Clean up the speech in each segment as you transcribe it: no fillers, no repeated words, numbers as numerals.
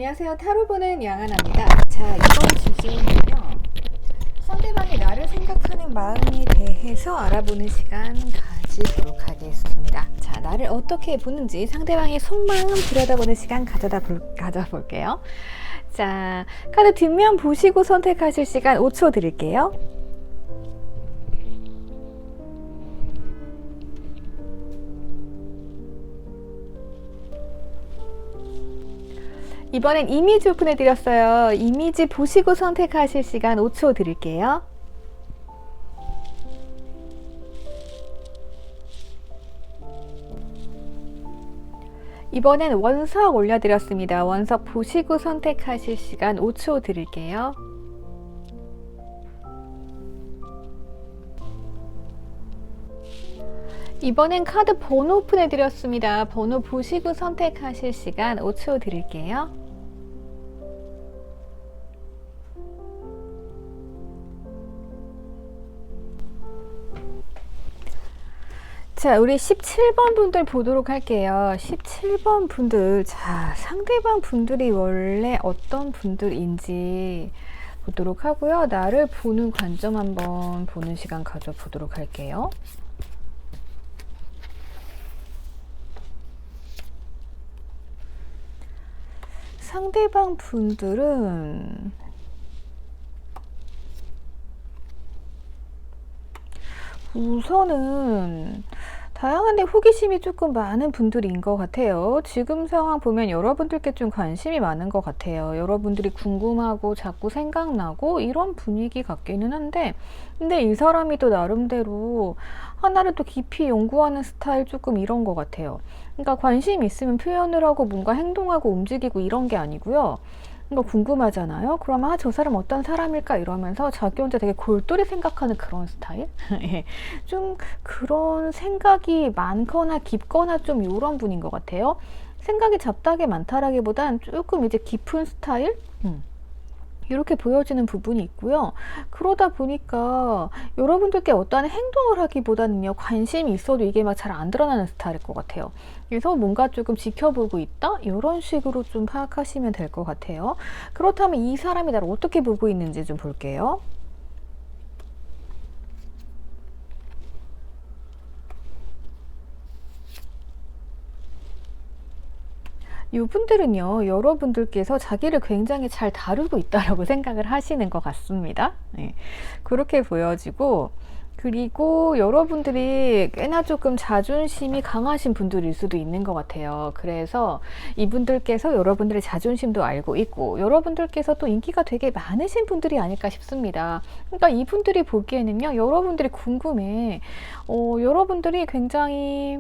안녕하세요. 타로 보는 양하나입니다. 자, 이번 주제는요. 상대방이 나를 생각하는 마음에 대해서 알아보는 시간 가지도록 하겠습니다. 자, 나를 어떻게 보는지 상대방의 속마음 들여다보는 시간 가져볼게요. 자, 카드 뒷면 보시고 선택하실 시간 5초 드릴게요. 이번엔 이미지 오픈해드렸어요. 이미지 보시고 선택하실 시간 5초 드릴게요. 이번엔 원석 올려드렸습니다. 원석 보시고 선택하실 시간 5초 드릴게요. 이번엔 카드 번호 오픈해드렸습니다. 번호 보시고 선택하실 시간 5초 드릴게요. 자, 우리 17번 분들 보도록 할게요. 17번 분들, 자, 상대방 분들이 원래 어떤 분들인지 보도록 하고요. 나를 보는 관점 한번 보는 시간 가져보도록 할게요. 상대방 분들은 우선은 다양한데 호기심이 조금 많은 분들인 것 같아요. 지금 상황 보면 여러분들께 좀 관심이 많은 것 같아요. 여러분들이 궁금하고 자꾸 생각나고 이런 분위기 같기는 한데, 근데 이 사람이 또 나름대로 하나를 또 깊이 연구하는 스타일 조금 이런 것 같아요. 그러니까 관심 있으면 표현을 하고 뭔가 행동하고 움직이고 이런 게 아니고요. 이거 궁금하잖아요. 그러면 저 사람 어떤 사람일까 이러면서 자기 혼자 되게 골똘히 생각하는 그런 스타일? 좀 그런 생각이 많거나 깊거나 좀 이런 분인 것 같아요. 생각이 잡다하게 많다라기보단 조금 이제 깊은 스타일? 이렇게 보여지는 부분이 있고요. 그러다 보니까 여러분들께 어떠한 행동을 하기보다는요, 관심이 있어도 이게 막 잘 안 드러나는 스타일일 것 같아요. 그래서 뭔가 조금 지켜보고 있다? 이런 식으로 좀 파악하시면 될 것 같아요. 그렇다면 이 사람이 나를 어떻게 보고 있는지 좀 볼게요. 이분들은요, 여러분들께서 자기를 굉장히 잘 다루고 있다라고 생각을 하시는 것 같습니다. 네, 그렇게 보여지고, 그리고 여러분들이 꽤나 조금 자존심이 강하신 분들일 수도 있는 것 같아요. 그래서 이분들께서 여러분들의 자존심도 알고 있고, 여러분들께서 또 인기가 되게 많으신 분들이 아닐까 싶습니다. 그러니까 이분들이 보기에는요, 여러분들이 궁금해. 여러분들이 굉장히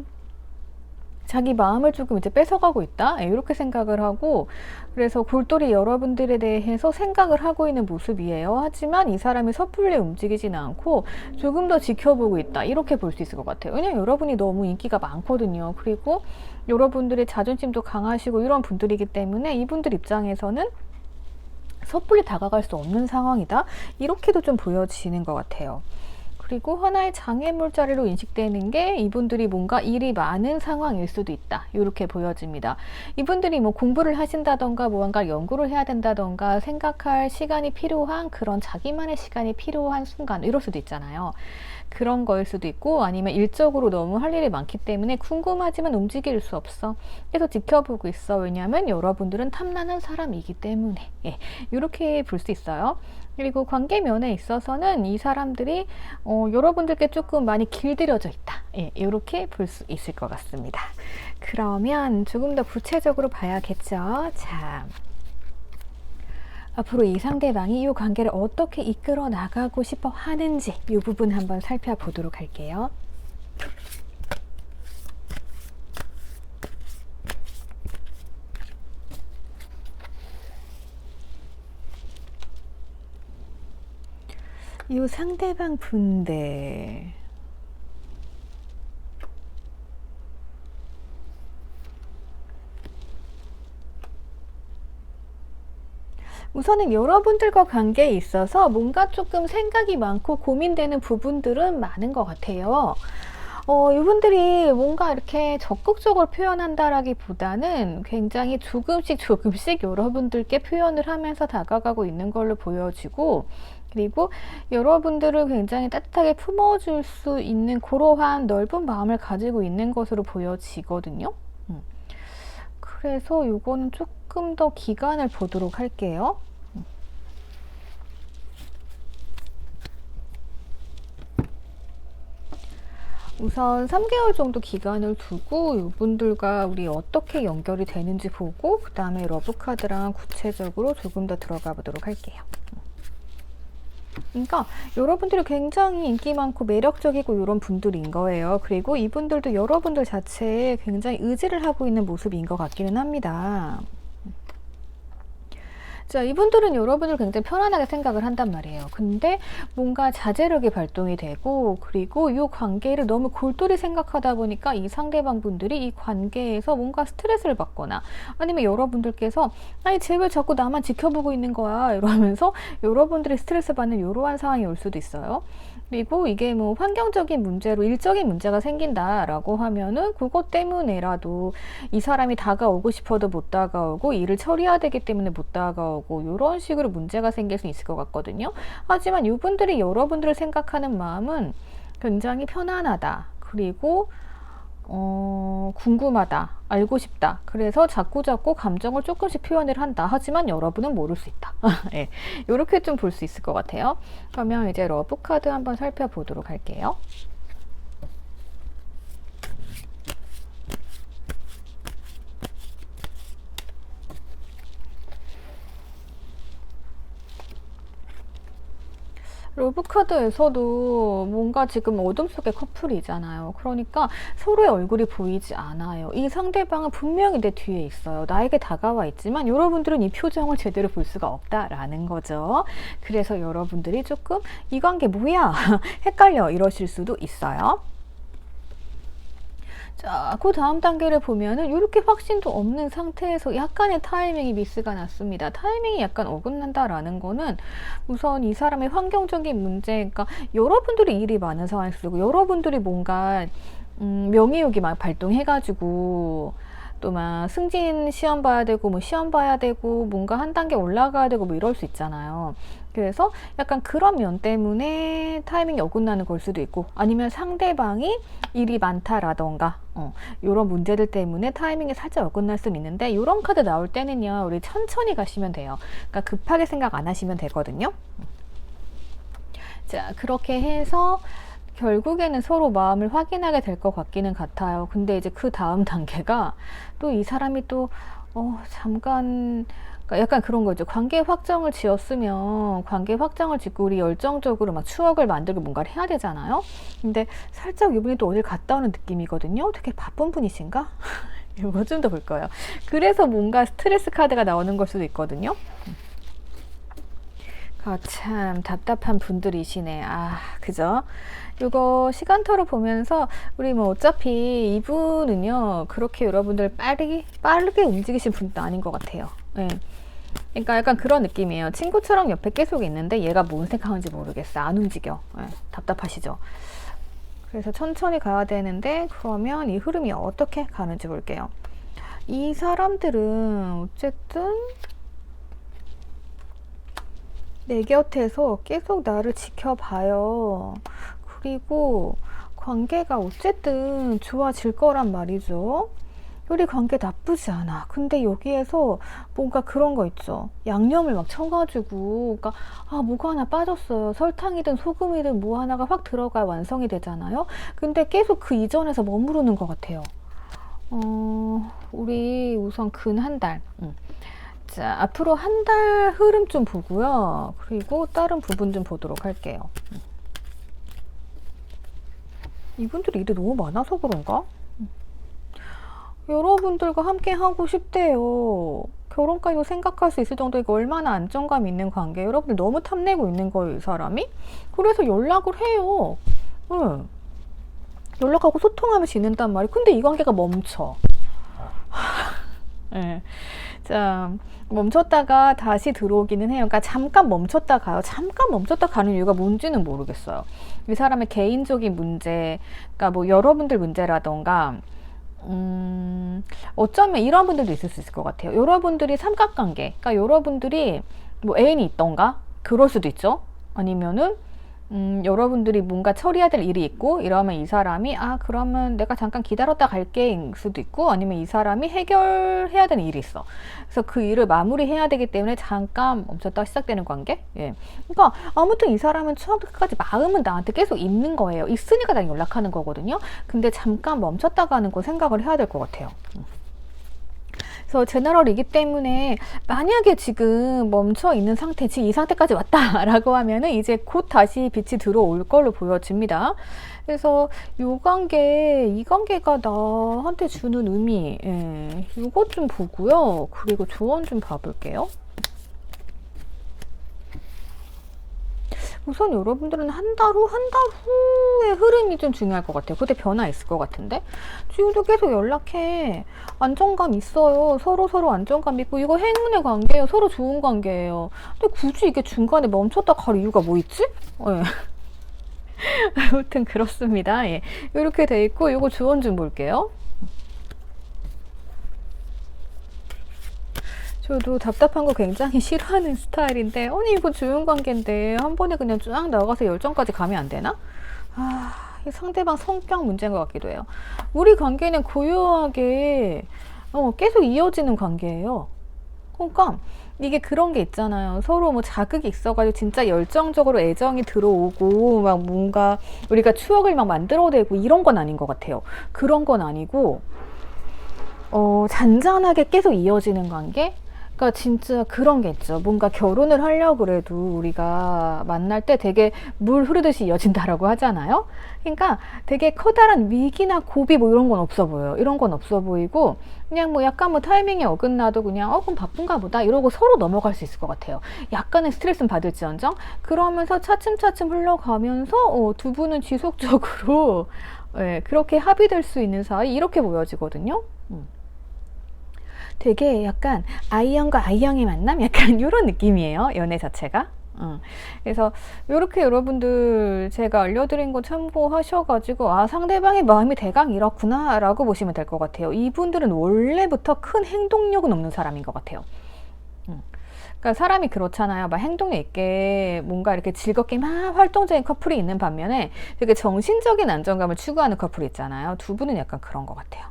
자기 마음을 조금 이제 뺏어가고 있다, 이렇게 생각을 하고, 그래서 골똘히 여러분들에 대해서 생각을 하고 있는 모습이에요. 하지만 이 사람이 섣불리 움직이지는 않고 조금 더 지켜보고 있다, 이렇게 볼 수 있을 것 같아요. 왜냐면 여러분이 너무 인기가 많거든요. 그리고 여러분들의 자존심도 강하시고 이런 분들이기 때문에 이분들 입장에서는 섣불리 다가갈 수 없는 상황이다, 이렇게도 좀 보여지는 것 같아요. 그리고 하나의 장애물 자리로 인식되는 게 이분들이 뭔가 일이 많은 상황일 수도 있다, 이렇게 보여집니다. 이분들이 뭐 공부를 하신다던가 무언가 연구를 해야 된다던가 생각할 시간이 필요한 그런 자기만의 시간이 필요한 순간, 이럴 수도 있잖아요. 그런 거일 수도 있고, 아니면 일적으로 너무 할 일이 많기 때문에 궁금하지만 움직일 수 없어. 계속 지켜보고 있어. 왜냐하면 여러분들은 탐나는 사람이기 때문에. 이렇게 볼 수 있어요. 그리고 관계 면에 있어서는 이 사람들이 여러분들께 조금 많이 길들여져 있다, 이렇게 볼 수 있을 것 같습니다. 그러면 조금 더 구체적으로 봐야겠죠. 자, 앞으로 이 상대방이 이 관계를 어떻게 이끌어 나가고 싶어 하는지 이 부분 한번 살펴보도록 할게요. 이 상대방 분들, 우선은 여러분들과 관계에 있어서 뭔가 조금 생각이 많고 고민되는 부분들은 많은 것 같아요. 이분들이 뭔가 이렇게 적극적으로 표현한다라기보다는 굉장히 조금씩 여러분들께 표현을 하면서 다가가고 있는 걸로 보여지고, 그리고 여러분들을 굉장히 따뜻하게 품어줄 수 있는 그러한 넓은 마음을 가지고 있는 것으로 보여지거든요. 그래서 요거는 조금 더 기간을 보도록 할게요. 우선 3개월 정도 기간을 두고 이분들과 우리 어떻게 연결이 되는지 보고 그 다음에 러브카드랑 구체적으로 조금 더 들어가 보도록 할게요. 그러니까 여러분들이 굉장히 인기 많고 매력적이고 이런 분들인 거예요. 그리고 이분들도 여러분들 자체에 굉장히 의지를 하고 있는 모습인 것 같기는 합니다. 자, 이분들은 여러분을 굉장히 편안하게 생각을 한단 말이에요. 근데 뭔가 자제력이 발동이 되고, 그리고 이 관계를 너무 골똘히 생각하다 보니까 이 상대방 분들이 이 관계에서 뭔가 스트레스를 받거나, 아니면 여러분들께서 아니 쟤 왜 자꾸 나만 지켜보고 있는 거야 이러면서 여러분들이 스트레스 받는 이러한 상황이 올 수도 있어요. 그리고 이게 뭐 환경적인 문제로 일적인 문제가 생긴다라고 하면은 그것 때문에라도 이 사람이 다가오고 싶어도 못 다가오고 일을 처리해야 되기 때문에 못 다가오고 이런 식으로 문제가 생길 수 있을 것 같거든요. 하지만 이분들이 여러분들을 생각하는 마음은 굉장히 편안하다. 그리고 궁금하다. 알고 싶다. 그래서 자꾸자꾸 감정을 조금씩 표현을 한다. 하지만 여러분은 모를 수 있다. 네, 이렇게 좀 볼 수 있을 것 같아요. 그러면 이제 러브카드 한번 살펴보도록 할게요. 러브카드에서도 뭔가 지금 어둠 속의 커플이잖아요. 그러니까 서로의 얼굴이 보이지 않아요. 이 상대방은 분명히 내 뒤에 있어요. 나에게 다가와 있지만 여러분들은 이 표정을 제대로 볼 수가 없다라는 거죠. 그래서 여러분들이 조금 이 관계 뭐야? 헷갈려 이러실 수도 있어요. 자, 그 다음 단계를 보면은 이렇게 확신도 없는 상태에서 약간의 타이밍이 미스가 났습니다. 타이밍이 약간 어긋난다라는 거는 우선 이 사람의 환경적인 문제, 그러니까 여러분들이 일이 많은 상황이 쓰고 여러분들이 뭔가 명예욕이 막 발동해가지고 또 막 승진 시험 봐야 되고 뭐 시험 봐야 되고 뭔가 한 단계 올라가야 되고 뭐 이럴 수 있잖아요. 그래서 약간 그런 면 때문에 타이밍이 어긋나는 걸 수도 있고, 아니면 상대방이 일이 많다라던가 이런 문제들 때문에 타이밍이 살짝 어긋날 수는 있는데, 이런 카드 나올 때는요 우리 천천히 가시면 돼요. 그러니까 급하게 생각 안 하시면 되거든요. 자, 그렇게 해서 결국에는 서로 마음을 확인하게 될 것 같기는 같아요. 근데 이제 그 다음 단계가 또 이 사람이 또 잠깐, 그러니까 약간 그런 거죠. 관계 확정을 지었으면 관계 확정을 짓고 우리 열정적으로 막 추억을 만들고 뭔가를 해야 되잖아요. 근데 살짝 이분이 또 어딜 갔다 오는 느낌이거든요. 되게 바쁜 분이신가? 이거 좀 더 볼 거예요. 그래서 뭔가 스트레스 카드가 나오는 걸 수도 있거든요. 참 답답한 분들이시네. 그죠? 이거 시간터로 보면서 우리 뭐 어차피 이분은요 그렇게 여러분들 빠르게 움직이신 분도 아닌 것 같아요. 네. 그러니까 약간 그런 느낌이에요. 친구처럼 옆에 계속 있는데 얘가 뭔 생각하는지 모르겠어. 안 움직여. 네. 답답하시죠? 그래서 천천히 가야 되는데, 그러면 이 흐름이 어떻게 가는지 볼게요. 이 사람들은 어쨌든 내 곁에서 계속 나를 지켜봐요. 그리고 관계가 어쨌든 좋아질 거란 말이죠. 우리 관계 나쁘지 않아. 근데 여기에서 뭔가 그런 거 있죠. 양념을 막 쳐가지고, 그러니까 뭐가 하나 빠졌어요. 설탕이든 소금이든 뭐 하나가 확 들어가야 완성이 되잖아요. 근데 계속 그 이전에서 머무르는 것 같아요. 우리 우선 근 한 달. 자, 앞으로 한 달 흐름 좀 보고요. 그리고 다른 부분 좀 보도록 할게요. 이분들이 일이 너무 많아서 그런가? 여러분들과 함께 하고 싶대요. 결혼까지도 생각할 수 있을 정도니까 얼마나 안정감 있는 관계. 여러분들 너무 탐내고 있는 거예요, 이 사람이. 그래서 연락을 해요. 연락하고 소통하면서 지낸단 말이에요. 근데 이 관계가 멈춰. 네. 자, 멈췄다가 다시 들어오기는 해요. 그러니까 잠깐 멈췄다 가요. 잠깐 멈췄다 가는 이유가 뭔지는 모르겠어요. 이 사람의 개인적인 문제, 그러니까 뭐 여러분들 문제라던가, 어쩌면 이런 분들도 있을 수 있을 것 같아요. 여러분들이 삼각관계, 그러니까 여러분들이 뭐 애인이 있던가? 그럴 수도 있죠. 아니면은 여러분들이 뭔가 처리해야 될 일이 있고 이러면 이 사람이 그러면 내가 잠깐 기다렸다 갈게일 수도 있고, 아니면 이 사람이 해결해야 되는 일이 있어. 그래서 그 일을 마무리해야 되기 때문에 잠깐 멈췄다가 시작되는 관계. 예. 그러니까 아무튼 이 사람은 처음부터 끝까지 마음은 나한테 계속 있는 거예요. 있으니까 난 연락하는 거거든요. 근데 잠깐 멈췄다가 하는 거 생각을 해야 될 것 같아요. 그래서 제너럴이기 때문에 만약에 지금 멈춰 있는 상태, 지금 이 상태까지 왔다라고 하면은 이제 곧 다시 빛이 들어올 걸로 보여집니다. 그래서 이 관계가 나한테 주는 의미, 이것 좀 보고요. 그리고 조언 좀 봐볼게요. 우선 여러분들은 한 달 후의 흐름이 좀 중요할 것 같아요. 그때 변화 있을 것 같은데? 지금도 계속 연락해. 안정감 있어요. 서로 안정감 있고, 이거 행운의 관계예요. 서로 좋은 관계예요. 근데 굳이 이게 중간에 멈췄다 갈 이유가 뭐 있지? 예. 아무튼 그렇습니다. 예. 이렇게 돼 있고, 이거 조언 좀 볼게요. 저도 답답한 거 굉장히 싫어하는 스타일인데, 아니 이거 좋은 관계인데 한 번에 그냥 쫙 나가서 열정까지 가면 안 되나? 이 상대방 성격 문제인 것 같기도 해요. 우리 관계는 고요하게 계속 이어지는 관계예요. 그러니까 이게 그런 게 있잖아요. 서로 뭐 자극이 있어가지고 진짜 열정적으로 애정이 들어오고 막 뭔가 우리가 추억을 막 만들어내고 이런 건 아닌 것 같아요. 그런 건 아니고 잔잔하게 계속 이어지는 관계? 그러니까 진짜 그런 게 있죠. 뭔가 결혼을 하려고 그래도 우리가 만날 때 되게 물 흐르듯이 이어진다라고 하잖아요. 그러니까 되게 커다란 위기나 고비 뭐 이런 건 없어 보여요. 이런 건 없어 보이고 그냥 뭐 약간 뭐 타이밍이 어긋나도 그냥 그럼 바쁜가 보다 이러고 서로 넘어갈 수 있을 것 같아요. 약간의 스트레스는 받을지언정 그러면서 차츰차츰 흘러가면서 두 분은 지속적으로 그렇게 합의될 수 있는 사이 이렇게 보여지거든요. 되게 약간 I형과 I형의 만남? 약간 이런 느낌이에요. 연애 자체가. 그래서 이렇게 여러분들 제가 알려드린 거 참고하셔가지고 상대방의 마음이 대강 이렇구나 라고 보시면 될 것 같아요. 이분들은 원래부터 큰 행동력은 없는 사람인 것 같아요. 그러니까 사람이 그렇잖아요. 막 행동력 있게 뭔가 이렇게 즐겁게 막 활동적인 커플이 있는 반면에 되게 정신적인 안정감을 추구하는 커플이 있잖아요. 두 분은 약간 그런 것 같아요.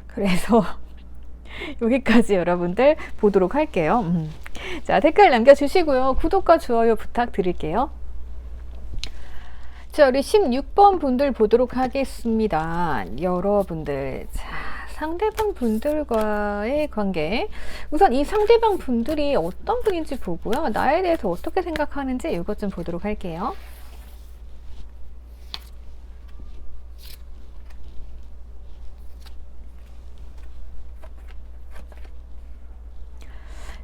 그래서 여기까지 여러분들 보도록 할게요. 자, 댓글 남겨주시고요. 구독과 좋아요 부탁드릴게요. 자, 우리 16번 분들 보도록 하겠습니다. 여러분들, 자, 상대방 분들과의 관계. 우선 이 상대방 분들이 어떤 분인지 보고요. 나에 대해서 어떻게 생각하는지 이것 좀 보도록 할게요.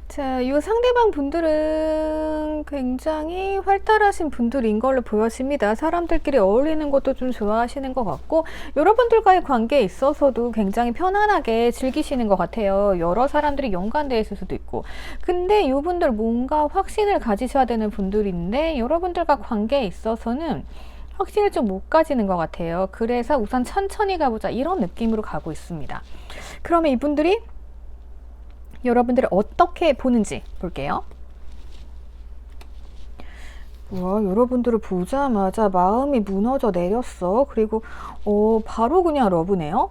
자, 이 상대방 분들은 굉장히 활달하신 분들인 걸로 보여집니다. 사람들끼리 어울리는 것도 좀 좋아하시는 것 같고 여러분들과의 관계에 있어서도 굉장히 편안하게 즐기시는 것 같아요. 여러 사람들이 연관되어 있을 수도 있고 근데 이분들 뭔가 확신을 가지셔야 되는 분들인데 여러분들과 관계에 있어서는 확신을 좀 못 가지는 것 같아요. 그래서 우선 천천히 가보자 이런 느낌으로 가고 있습니다. 그러면 이분들이 여러분들을 어떻게 보는지 볼게요. 와, 여러분들을 보자마자 마음이 무너져 내렸어. 그리고 바로 그냥 러브네요.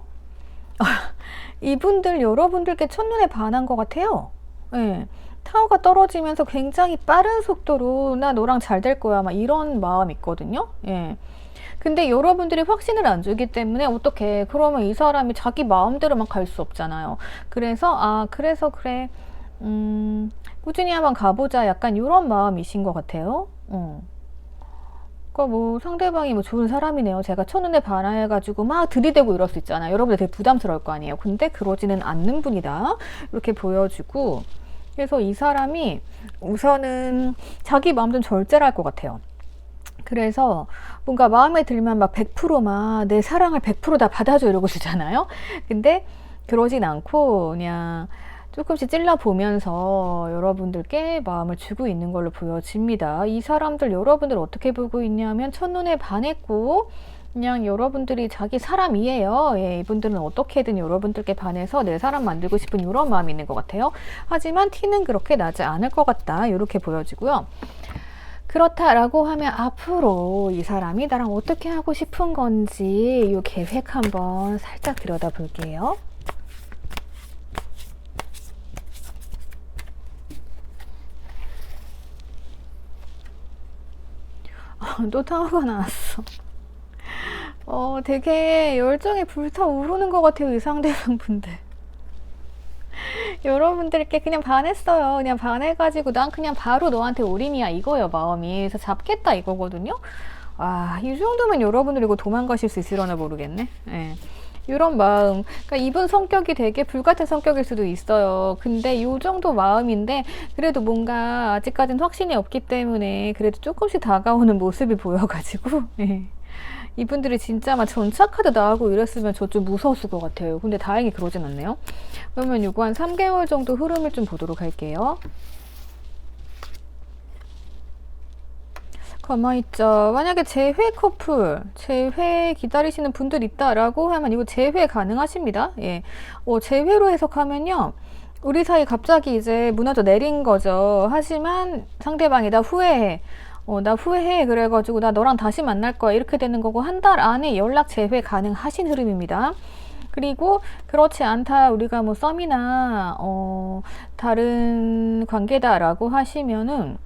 이분들 여러분들께 첫눈에 반한 것 같아요. 네. 타워가 떨어지면서 굉장히 빠른 속도로 나 너랑 잘 될 거야 막 이런 마음 있거든요. 예. 근데 여러분들이 확신을 안 주기 때문에 어떻게 그러면 이 사람이 자기 마음대로만 갈 수 없잖아요. 그래서 그래 꾸준히 한번 가보자 약간 이런 마음이신 것 같아요. 그러니까 뭐 상대방이 뭐 좋은 사람이네요. 제가 첫눈에 반해가지고 막 들이대고 이럴 수 있잖아요. 여러분들 되게 부담스러울 거 아니에요. 근데 그러지는 않는 분이다 이렇게 보여지고 그래서 이 사람이 우선은 자기 마음 좀 절제를 할 것 같아요. 그래서 뭔가 마음에 들면 막 100% 막 내 사랑을 100% 다 받아줘 이러고 주잖아요. 근데 그러진 않고 그냥 조금씩 찔러보면서 여러분들께 마음을 주고 있는 걸로 보여집니다. 이 사람들 여러분들 어떻게 보고 있냐면 첫눈에 반했고 그냥 여러분들이 자기 사람이에요. 예, 이분들은 어떻게든 여러분들께 반해서 내 사람 만들고 싶은 이런 마음이 있는 것 같아요. 하지만 티는 그렇게 나지 않을 것 같다. 이렇게 보여지고요. 그렇다라고 하면 앞으로 이 사람이 나랑 어떻게 하고 싶은 건지 이 계획 한번 살짝 들여다 볼게요. 또 타워가 나왔어. 되게 열정이 불타오르는 것 같아요, 이 상대방 분들. 여러분들께 그냥 반했어요. 그냥 반해가지고 난 그냥 바로 너한테 올인이야 이거예요, 마음이. 그래서 잡겠다 이거거든요. 이 정도면 여러분들 이거 도망가실 수 있으려나 모르겠네. 예. 이런 마음. 그러니까 이분 성격이 되게 불같은 성격일 수도 있어요. 근데 이 정도 마음인데 그래도 뭔가 아직까지는 확신이 없기 때문에 그래도 조금씩 다가오는 모습이 보여가지고 예. 이분들이 진짜 막 전차카드 나오고 이랬으면 저 좀 무서웠을 것 같아요. 근데 다행히 그러진 않네요. 그러면 이거 한 3개월 정도 흐름을 좀 보도록 할게요. 가만히 있자. 만약에 재회 커플, 재회 기다리시는 분들 있다라고 하면 이거 재회 가능하십니다. 예. 재회로 해석하면요. 우리 사이 갑자기 이제 무너져 내린 거죠. 하지만 상대방이 나 후회해. 나 후회해. 그래가지고 나 너랑 다시 만날 거야. 이렇게 되는 거고 한 달 안에 연락 재회 가능하신 흐름입니다. 그리고 그렇지 않다. 우리가 뭐 썸이나 다른 관계다라고 하시면은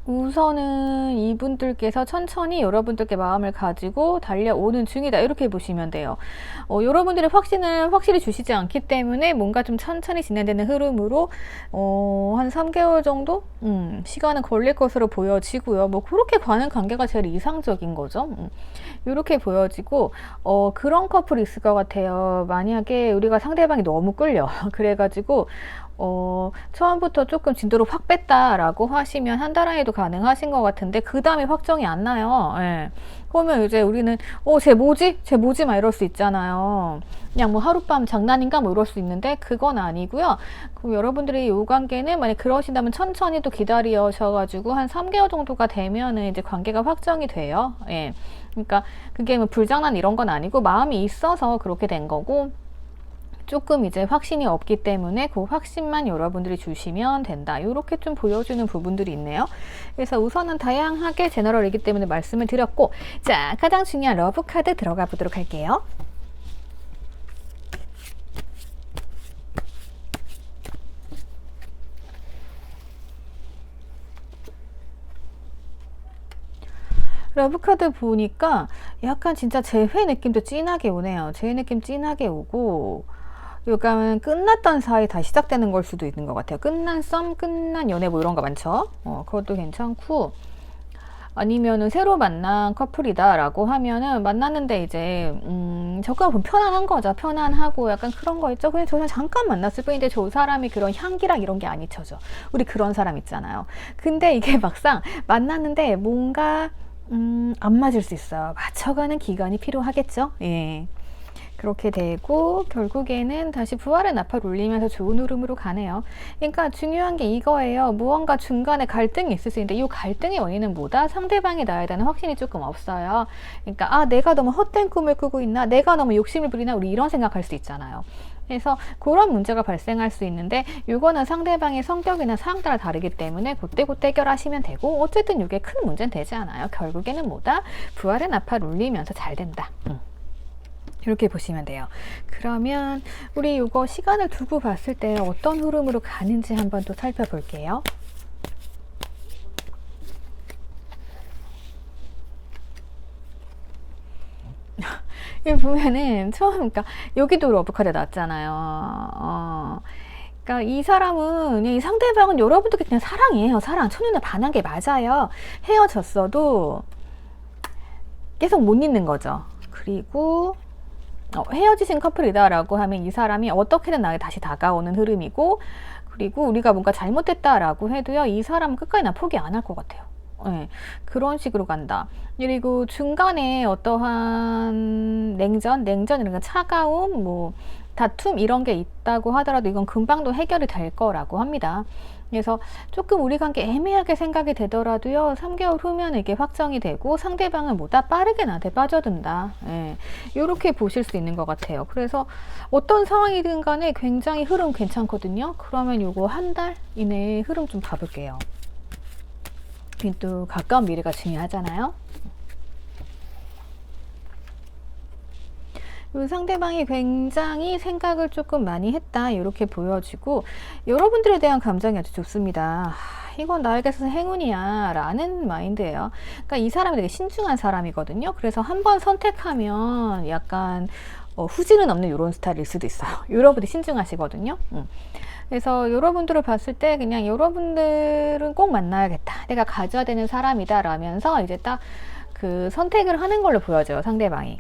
우선은 이분들께서 천천히 여러분들께 마음을 가지고 달려오는 중이다. 이렇게 보시면 돼요. 여러분들의 확신을 확실히 주시지 않기 때문에 뭔가 좀 천천히 진행되는 흐름으로 한 3개월 정도 시간은 걸릴 것으로 보여지고요. 뭐 그렇게 가는 관계가 제일 이상적인 거죠. 이렇게 보여지고 그런 커플이 있을 것 같아요. 만약에 우리가 상대방이 너무 끌려 그래가지고 처음부터 조금 진도를 확 뺐다라고 하시면 한 달 안에도 가능하신 것 같은데 그 다음에 확정이 안 나요. 예. 그러면 이제 우리는 쟤 뭐지? 쟤 뭐지? 막 이럴 수 있잖아요. 그냥 뭐 하룻밤 장난인가 뭐 이럴 수 있는데 그건 아니고요. 그럼 여러분들이 이 관계는 만약 그러신다면 천천히 또 기다리셔가지고 한 3개월 정도가 되면은 이제 관계가 확정이 돼요. 예. 그러니까 그게 뭐 불장난 이런 건 아니고 마음이 있어서 그렇게 된 거고 조금 이제 확신이 없기 때문에 그 확신만 여러분들이 주시면 된다. 이렇게 좀 보여주는 부분들이 있네요. 그래서 우선은 다양하게 제너럴이기 때문에 말씀을 드렸고, 자, 가장 중요한 러브 카드 들어가 보도록 할게요. 러브카드 보니까 약간 진짜 재회 느낌도 진하게 오네요. 재회 느낌 진하게 오고 약간 끝났던 사이 다시 시작되는 걸 수도 있는 것 같아요. 끝난 썸, 끝난 연애 뭐 이런 거 많죠. 그것도 괜찮고 아니면은 새로 만난 커플이다 라고 하면은 만났는데 이제 저가 편안한 거죠. 편안하고 약간 그런 거 있죠. 그냥 저는 잠깐 만났을 뿐인데 저 사람이 그런 향기랑 이런 게 안 잊혀져. 우리 그런 사람 있잖아요. 근데 이게 막상 만났는데 뭔가 안 맞을 수 있어요. 맞춰가는 기간이 필요하겠죠. 예. 그렇게 되고 결국에는 다시 부활의 나팔 울리면서 좋은 흐름으로 가네요. 그러니까 중요한 게 이거예요. 무언가 중간에 갈등이 있을 수 있는데 이 갈등의 원인은 뭐다? 상대방이 나에 대한 확신이 조금 없어요. 그러니까 내가 너무 헛된 꿈을 꾸고 있나? 내가 너무 욕심을 부리나? 우리 이런 생각할 수 있잖아요. 그래서 그런 문제가 발생할 수 있는데 이거는 상대방의 성격이나 상황 따라 다르기 때문에 그때그때 해결하시면 되고 어쨌든 이게 큰 문제는 되지 않아요. 결국에는 뭐다? 부활의 나팔 울리면서 잘 된다. 이렇게 보시면 돼요. 그러면 우리 이거 시간을 두고 봤을 때 어떤 흐름으로 가는지 한번 또 살펴볼게요. 여기 보면은 처음 그러니까 여기도 러브카드 나왔잖아요. 그러니까 이 사람은 그냥 이 상대방은 여러분들께 그냥 사랑이에요. 사랑. 첫눈에 반한 게 맞아요. 헤어졌어도 계속 못 잊는 거죠. 그리고 헤어지신 커플이다라고 하면 이 사람이 어떻게든 나에게 다시 다가오는 흐름이고 그리고 우리가 뭔가 잘못됐다라고 해도요 이 사람은 끝까지 나 포기 안 할 것 같아요. 네, 그런 식으로 간다. 그리고 중간에 어떠한 냉전 이런 차가움 뭐 다툼 이런 게 있다고 하더라도 이건 금방 또 해결이 될 거라고 합니다. 그래서 조금 우리 관계 애매하게 생각이 되더라도요, 3개월 후면 이게 확정이 되고 상대방은 뭐다 빠르게 나한테 빠져든다. 예, 이렇게 보실 수 있는 것 같아요. 그래서 어떤 상황이든 간에 굉장히 흐름 괜찮거든요. 그러면 요거 한 달 이내에 흐름 좀 봐볼게요. 또 가까운 미래가 중요하잖아요. 상대방이 굉장히 생각을 조금 많이 했다 이렇게 보여지고, 여러분들에 대한 감정이 아주 좋습니다. 이건 나에게 있어서 행운이야 라는 마인드예요. 그러니까 이 사람이 되게 신중한 사람이거든요. 그래서 한번 선택하면 약간 후진은 없는 이런 스타일일 수도 있어요. 여러분들이 신중하시거든요. 그래서 여러분들을 봤을 때 그냥 여러분들은 꼭 만나야겠다, 내가 가져야 되는 사람이다 라면서 이제 딱 그 선택을 하는 걸로 보여져요, 상대방이.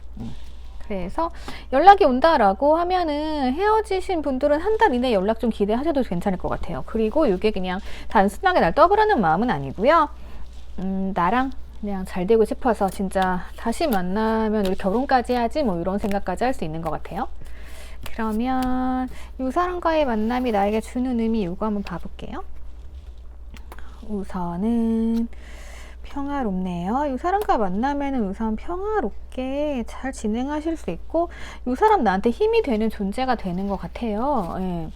그래서 연락이 온다라고 하면은 헤어지신 분들은 한 달 이내 연락 좀 기대하셔도 괜찮을 것 같아요. 그리고 이게 그냥 단순하게 날 떠보라는 마음은 아니고요. 나랑 그냥 잘 되고 싶어서 진짜 다시 만나면 우리 결혼까지 해야지 뭐 이런 생각까지 할 수 있는 것 같아요. 그러면 이 사람과의 만남이 나에게 주는 의미 이거 한번 봐볼게요. 우선은 평화롭네요. 이 사람과 만나면은 우선 평화롭게 잘 진행하실 수 있고, 이 사람 나한테 힘이 되는 존재가 되는 것 같아요. 예.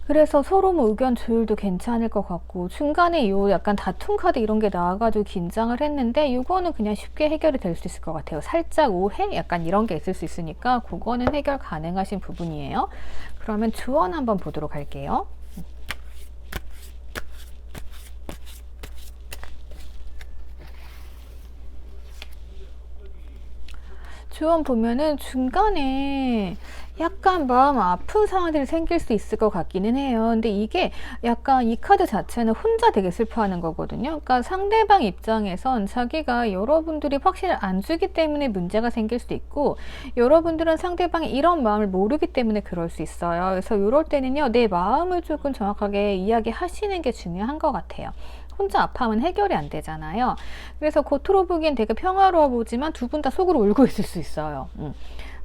그래서 서로 뭐 의견 조율도 괜찮을 것 같고, 중간에 요 약간 다툼 카드 이런 게 나와가지고 긴장을 했는데, 이거는 그냥 쉽게 해결이 될 수 있을 것 같아요. 살짝 오해? 약간 이런 게 있을 수 있으니까, 그거는 해결 가능하신 부분이에요. 그러면 조언 한번 보도록 할게요. 조언 보면은 중간에 약간 마음 아픈 상황들이 생길 수 있을 것 같기는 해요. 근데 이게 약간 이 카드 자체는 혼자 되게 슬퍼하는 거거든요. 그러니까 상대방 입장에선 자기가 여러분들이 확신을 안 주기 때문에 문제가 생길 수도 있고, 여러분들은 상대방이 이런 마음을 모르기 때문에 그럴 수 있어요. 그래서 이럴 때는요, 내 마음을 조금 정확하게 이야기하시는 게 중요한 것 같아요. 혼자 아파하면 해결이 안 되잖아요. 그래서 겉으로 보기엔 되게 평화로워 보지만 두 분 다 속으로 울고 있을 수 있어요.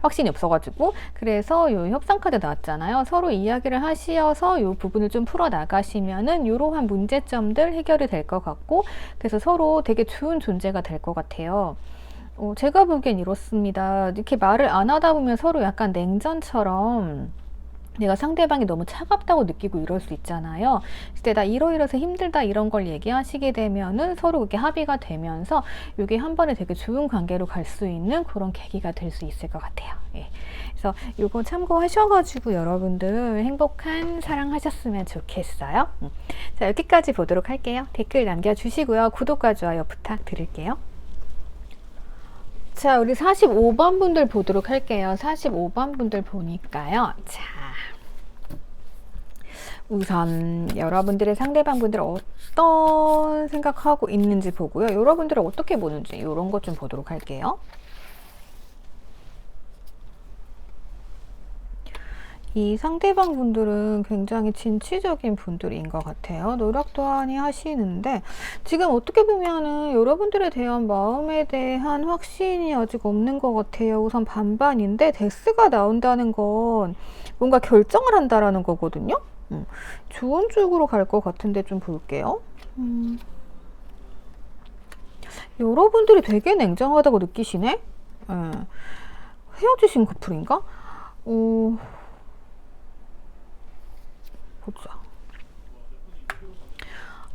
확신이 없어가지고. 그래서 요 협상 카드 나왔잖아요. 서로 이야기를 하시어서 요 부분을 좀 풀어 나가시면은 이러한 문제점들 해결이 될 것 같고, 그래서 서로 되게 좋은 존재가 될 것 같아요. 제가 보기엔 이렇습니다. 이렇게 말을 안 하다 보면 서로 약간 냉전처럼 내가 상대방이 너무 차갑다고 느끼고 이럴 수 있잖아요. 그때 나 이러이러서 힘들다 이런 걸 얘기하시게 되면은 서로 그렇게 합의가 되면서 이게 한 번에 되게 좋은 관계로 갈 수 있는 그런 계기가 될 수 있을 것 같아요. 예. 그래서 이거 참고하셔가지고 여러분들 행복한 사랑하셨으면 좋겠어요. 자, 여기까지 보도록 할게요. 댓글 남겨주시고요. 구독과 좋아요 부탁드릴게요. 자, 우리 45번 분들 보도록 할게요. 45번 분들 보니까요. 자, 우선 여러분들의 상대방 분들 어떤 생각하고 있는지 보고요. 여러분들을 어떻게 보는지 이런 것 좀 보도록 할게요. 이 상대방 분들은 굉장히 진취적인 분들인 것 같아요. 노력도 많이 하시는데 지금 어떻게 보면은 여러분들에 대한 마음에 대한 확신이 아직 없는 것 같아요. 우선 반반인데 데스가 나온다는 건 뭔가 결정을 한다라는 거거든요. 좋은 쪽으로 갈 것 같은데 좀 볼게요. 여러분들이 되게 냉정하다고 느끼시네? 헤어지신 커플인가? 보자.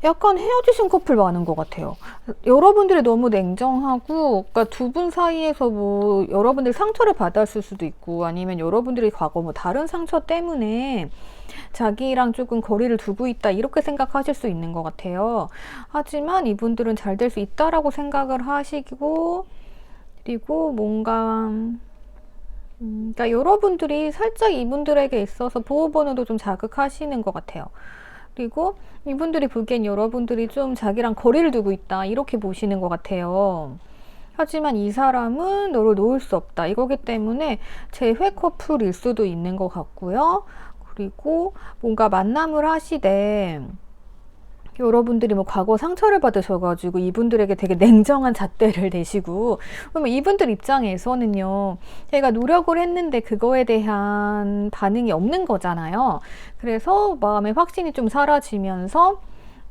약간 헤어지신 커플 많은 것 같아요. 여러분들이 너무 냉정하고, 그러니까 두 분 사이에서 뭐 여러분들 상처를 받았을 수도 있고, 아니면 여러분들이 과거 뭐 다른 상처 때문에 자기랑 조금 거리를 두고 있다 이렇게 생각하실 수 있는 것 같아요. 하지만 이분들은 잘 될 수 있다라고 생각을 하시고, 그리고 뭔가 그러니까 여러분들이 살짝 이분들에게 있어서 보호번호도 좀 자극하시는 것 같아요. 그리고 이분들이 보기엔 여러분들이 좀 자기랑 거리를 두고 있다 이렇게 보시는 것 같아요. 하지만 이 사람은 너를 놓을 수 없다 이거기 때문에 재회 커플일 수도 있는 것 같고요. 그리고 뭔가 만남을 하시되 여러분들이 뭐 과거 상처를 받으셔가지고 이분들에게 되게 냉정한 잣대를 내시고, 그러면 이분들 입장에서는요, 제가 노력을 했는데 그거에 대한 반응이 없는 거잖아요. 그래서 마음의 확신이 좀 사라지면서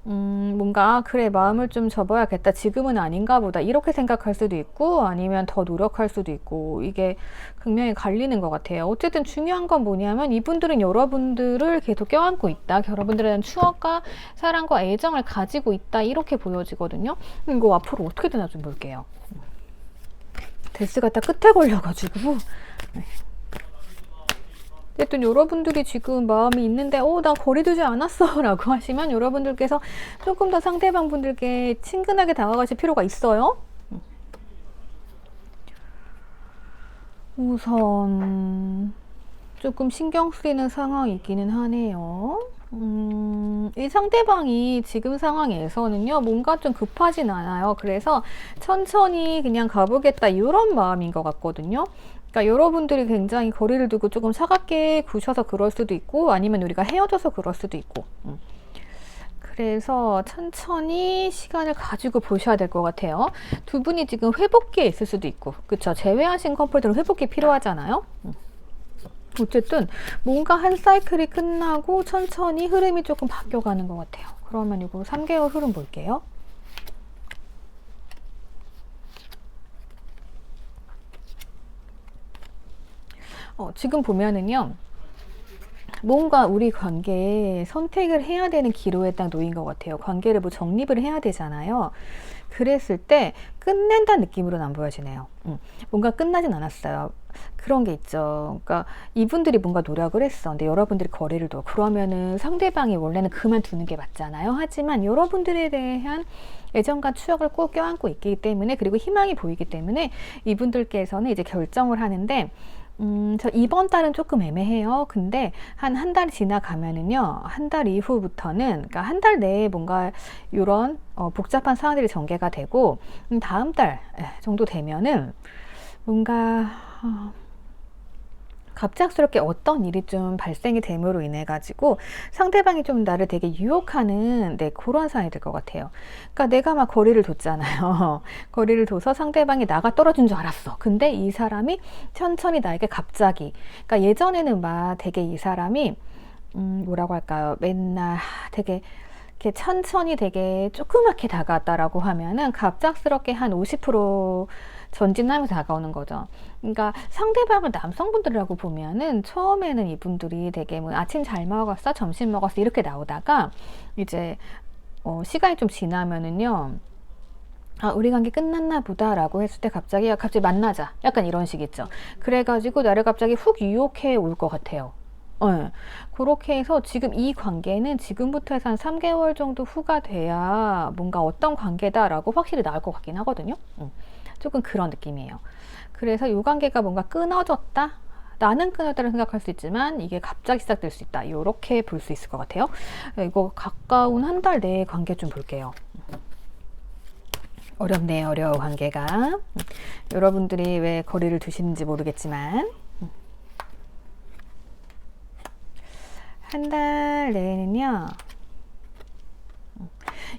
뭔가 그래, 마음을 좀 접어야겠다, 지금은 아닌가 보다, 이렇게 생각할 수도 있고 아니면 더 노력할 수도 있고, 이게 극명히 갈리는 것 같아요. 어쨌든 중요한 건 뭐냐면 이분들은 여러분들을 계속 껴안고 있다, 여러분들에 대한 추억과 사랑과 애정을 가지고 있다, 이렇게 보여지거든요. 이거 앞으로 어떻게 되나 좀 볼게요. 데스가 딱 끝에 걸려가지고. 네. 어쨌든 여러분들이 지금 마음이 있는데 나 거리 두지 않았어 라고 하시면 여러분들께서 조금 더 상대방 분들께 친근하게 다가가실 필요가 있어요. 우선 조금 신경 쓰이는 상황이기는 하네요. 이 상대방이 지금 상황에서는요, 뭔가 좀 급하진 않아요. 그래서 천천히 그냥 가보겠다, 이런 마음인 것 같거든요. 그러니까 여러분들이 굉장히 거리를 두고 조금 차갑게 구셔서 그럴 수도 있고, 아니면 우리가 헤어져서 그럴 수도 있고. 그래서 천천히 시간을 가지고 보셔야 될 것 같아요. 두 분이 지금 회복기에 있을 수도 있고, 그쵸? 제외하신 커플들은 회복기 필요하잖아요. 어쨌든 뭔가 한 사이클이 끝나고 천천히 흐름이 조금 바뀌어가는 것 같아요. 그러면 이거 3개월 흐름 볼게요. 지금 보면은요, 뭔가 우리 관계에 선택을 해야 되는 기로에 딱 놓인 것 같아요. 관계를 뭐 정립을 해야 되잖아요. 그랬을 때 끝낸다는 느낌으로는 안 보여지네요. 뭔가 끝나진 않았어요. 그런 게 있죠. 그러니까 이분들이 뭔가 노력을 했어. 근데 여러분들이 거리를 둬. 그러면은 상대방이 원래는 그만두는 게 맞잖아요. 하지만 여러분들에 대한 애정과 추억을 꼭 껴안고 있기 때문에, 그리고 희망이 보이기 때문에 이분들께서는 이제 결정을 하는데, 저 이번 달은 조금 애매해요. 근데 한 달이 지나가면은요, 한 달 이후부터는, 그러니까 한 달 내에 뭔가 이런 복잡한 상황들이 전개가 되고, 다음 달 정도 되면은 뭔가 갑작스럽게 어떤 일이 좀 발생이 됨으로 인해 가지고 상대방이 좀 나를 되게 유혹하는, 그런 상황이 될 것 같아요. 그러니까 내가 막 거리를 뒀잖아요. 거리를 둬서 상대방이 나가 떨어진 줄 알았어. 근데 이 사람이 천천히 나에게 갑자기, 그러니까 예전에는 막 되게 이 사람이 뭐라고 할까요? 맨날 되게 이렇게 천천히 되게 조그맣게 다가왔다라고 하면은 갑작스럽게 한 50% 전진하면서 다가오는 거죠. 그러니까 상대방을 남성분들이라고 보면은 처음에는 이분들이 되게 뭐 아침 잘 먹었어, 점심 먹었어, 이렇게 나오다가 이제 시간이 좀 지나면은요, 우리 관계 끝났나 보다 라고 했을 때 갑자기 만나자, 약간 이런 식 있죠. 그래가지고 나를 갑자기 훅 유혹해 올 것 같아요. 네. 그렇게 해서 지금 이 관계는 지금부터 해서 한 3개월 정도 후가 돼야 뭔가 어떤 관계다라고 확실히 나올 것 같긴 하거든요. 조금 그런 느낌이에요. 그래서 이 관계가 뭔가 끊어졌다? 나는 끊어졌다고 생각할 수 있지만 이게 갑자기 시작될 수 있다, 이렇게 볼 수 있을 것 같아요. 이거 가까운 한 달 내의 관계 좀 볼게요. 어렵네요, 어려워 관계가. 여러분들이 왜 거리를 두시는지 모르겠지만 한 달 내에는요,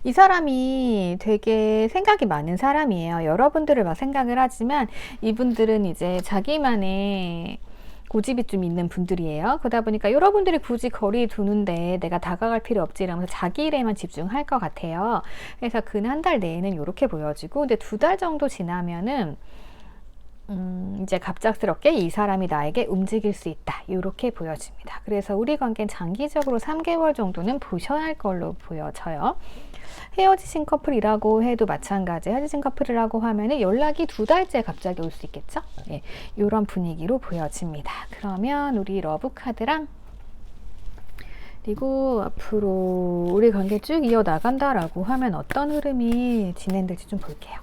이 사람이 되게 생각이 많은 사람이에요. 여러분들을 막 생각을 하지만 이분들은 이제 자기만의 고집이 좀 있는 분들이에요. 그러다 보니까 여러분들이 굳이 거리 두는데 내가 다가갈 필요 없지 이러면서 자기 일에만 집중할 것 같아요. 그래서 그 한 달 내에는 이렇게 보여지고, 근데 2달 정도 지나면은 이제 갑작스럽게 이 사람이 나에게 움직일 수 있다, 이렇게 보여집니다. 그래서 우리 관계는 장기적으로 3개월 정도는 보셔야 할 걸로 보여져요. 헤어지신 커플이라고 해도 마찬가지, 헤어지신 커플이라고 하면은 연락이 2달째 갑자기 올 수 있겠죠. 예, 이런 분위기로 보여집니다. 그러면 우리 러브 카드랑, 그리고 앞으로 우리 관계 쭉 이어나간다라고 하면 어떤 흐름이 진행될지 좀 볼게요.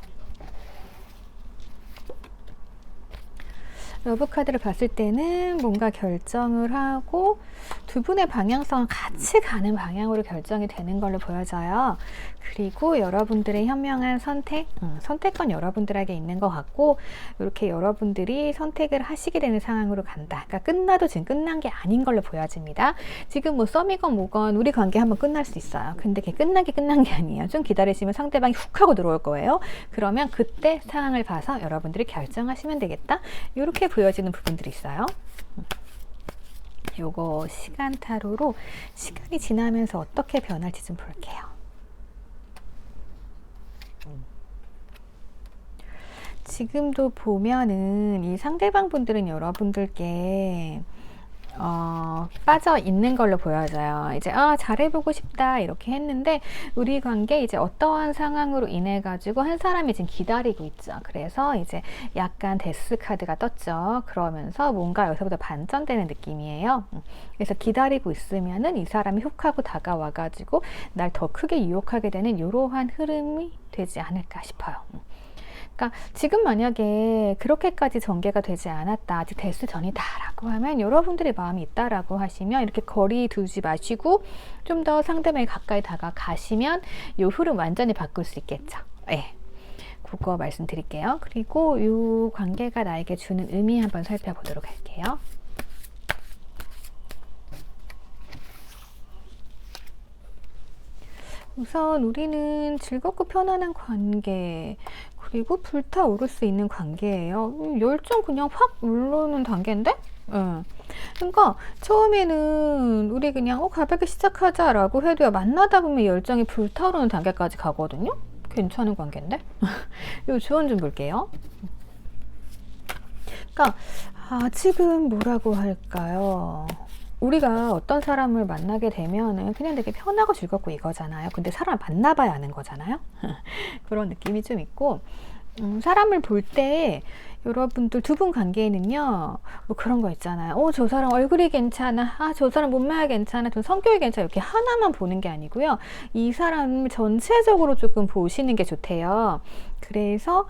러브 카드를 봤을 때는 뭔가 결정을 하고 두 분의 방향성은 같이 가는 방향으로 결정이 되는 걸로 보여져요. 그리고 여러분들의 현명한 선택권 여러분들에게 있는 것 같고, 이렇게 여러분들이 선택을 하시게 되는 상황으로 간다. 그러니까 끝나도 지금 끝난 게 아닌 걸로 보여집니다. 지금 뭐 썸이건 뭐건 우리 관계 한번 끝날 수 있어요. 근데 그게 끝난 게 아니에요. 좀 기다리시면 상대방이 훅 하고 들어올 거예요. 그러면 그때 상황을 봐서 여러분들이 결정하시면 되겠다. 이렇게 보여지는 부분들이 있어요. 요거 시간 타로로 시간이 지나면서 어떻게 변할지 좀 볼게요. 지금도 보면은 이 상대방 분들은 여러분들께 빠져 있는 걸로 보여져요. 이제 잘해보고 싶다 이렇게 했는데 우리 관계 이제 어떠한 상황으로 인해 가지고 한 사람이 지금 기다리고 있죠. 그래서 이제 약간 데스 카드가 떴죠. 그러면서 뭔가 여기서부터 반전되는 느낌이에요. 그래서 기다리고 있으면은 이 사람이 훅 하고 다가와 가지고 날 더 크게 유혹하게 되는 이러한 흐름이 되지 않을까 싶어요. 그러니까 지금 만약에 그렇게까지 전개가 되지 않았다, 아직 데스 전이다 라고 하면 여러분들의 마음이 있다라고 하시면 이렇게 거리 두지 마시고 좀 더 상대방에 가까이 다가가시면 이 흐름 완전히 바꿀 수 있겠죠. 네. 그거 말씀드릴게요. 그리고 이 관계가 나에게 주는 의미 한번 살펴보도록 할게요. 우선 우리는 즐겁고 편안한 관계, 그리고 불타오를 수 있는 관계예요. 열정 그냥 확 올라오는 단계인데? 그러니까 처음에는 우리 그냥 가볍게 시작하자라고 해도요, 만나다 보면 열정이 불타오르는 단계까지 가거든요. 괜찮은 관계인데? 요 조언 좀 볼게요. 그러니까 지금 뭐라고 할까요? 우리가 어떤 사람을 만나게 되면은 그냥 되게 편하고 즐겁고 이거잖아요. 근데 사람을 만나봐야 아는 거잖아요. 그런 느낌이 좀 있고, 사람을 볼 때 여러분들 두 분 관계에는요, 뭐 그런 거 있잖아요. 저 사람 얼굴이 괜찮아. 저 사람 몸매가 괜찮아. 저 성격이 괜찮아. 이렇게 하나만 보는 게 아니고요. 이 사람을 전체적으로 조금 보시는 게 좋대요. 그래서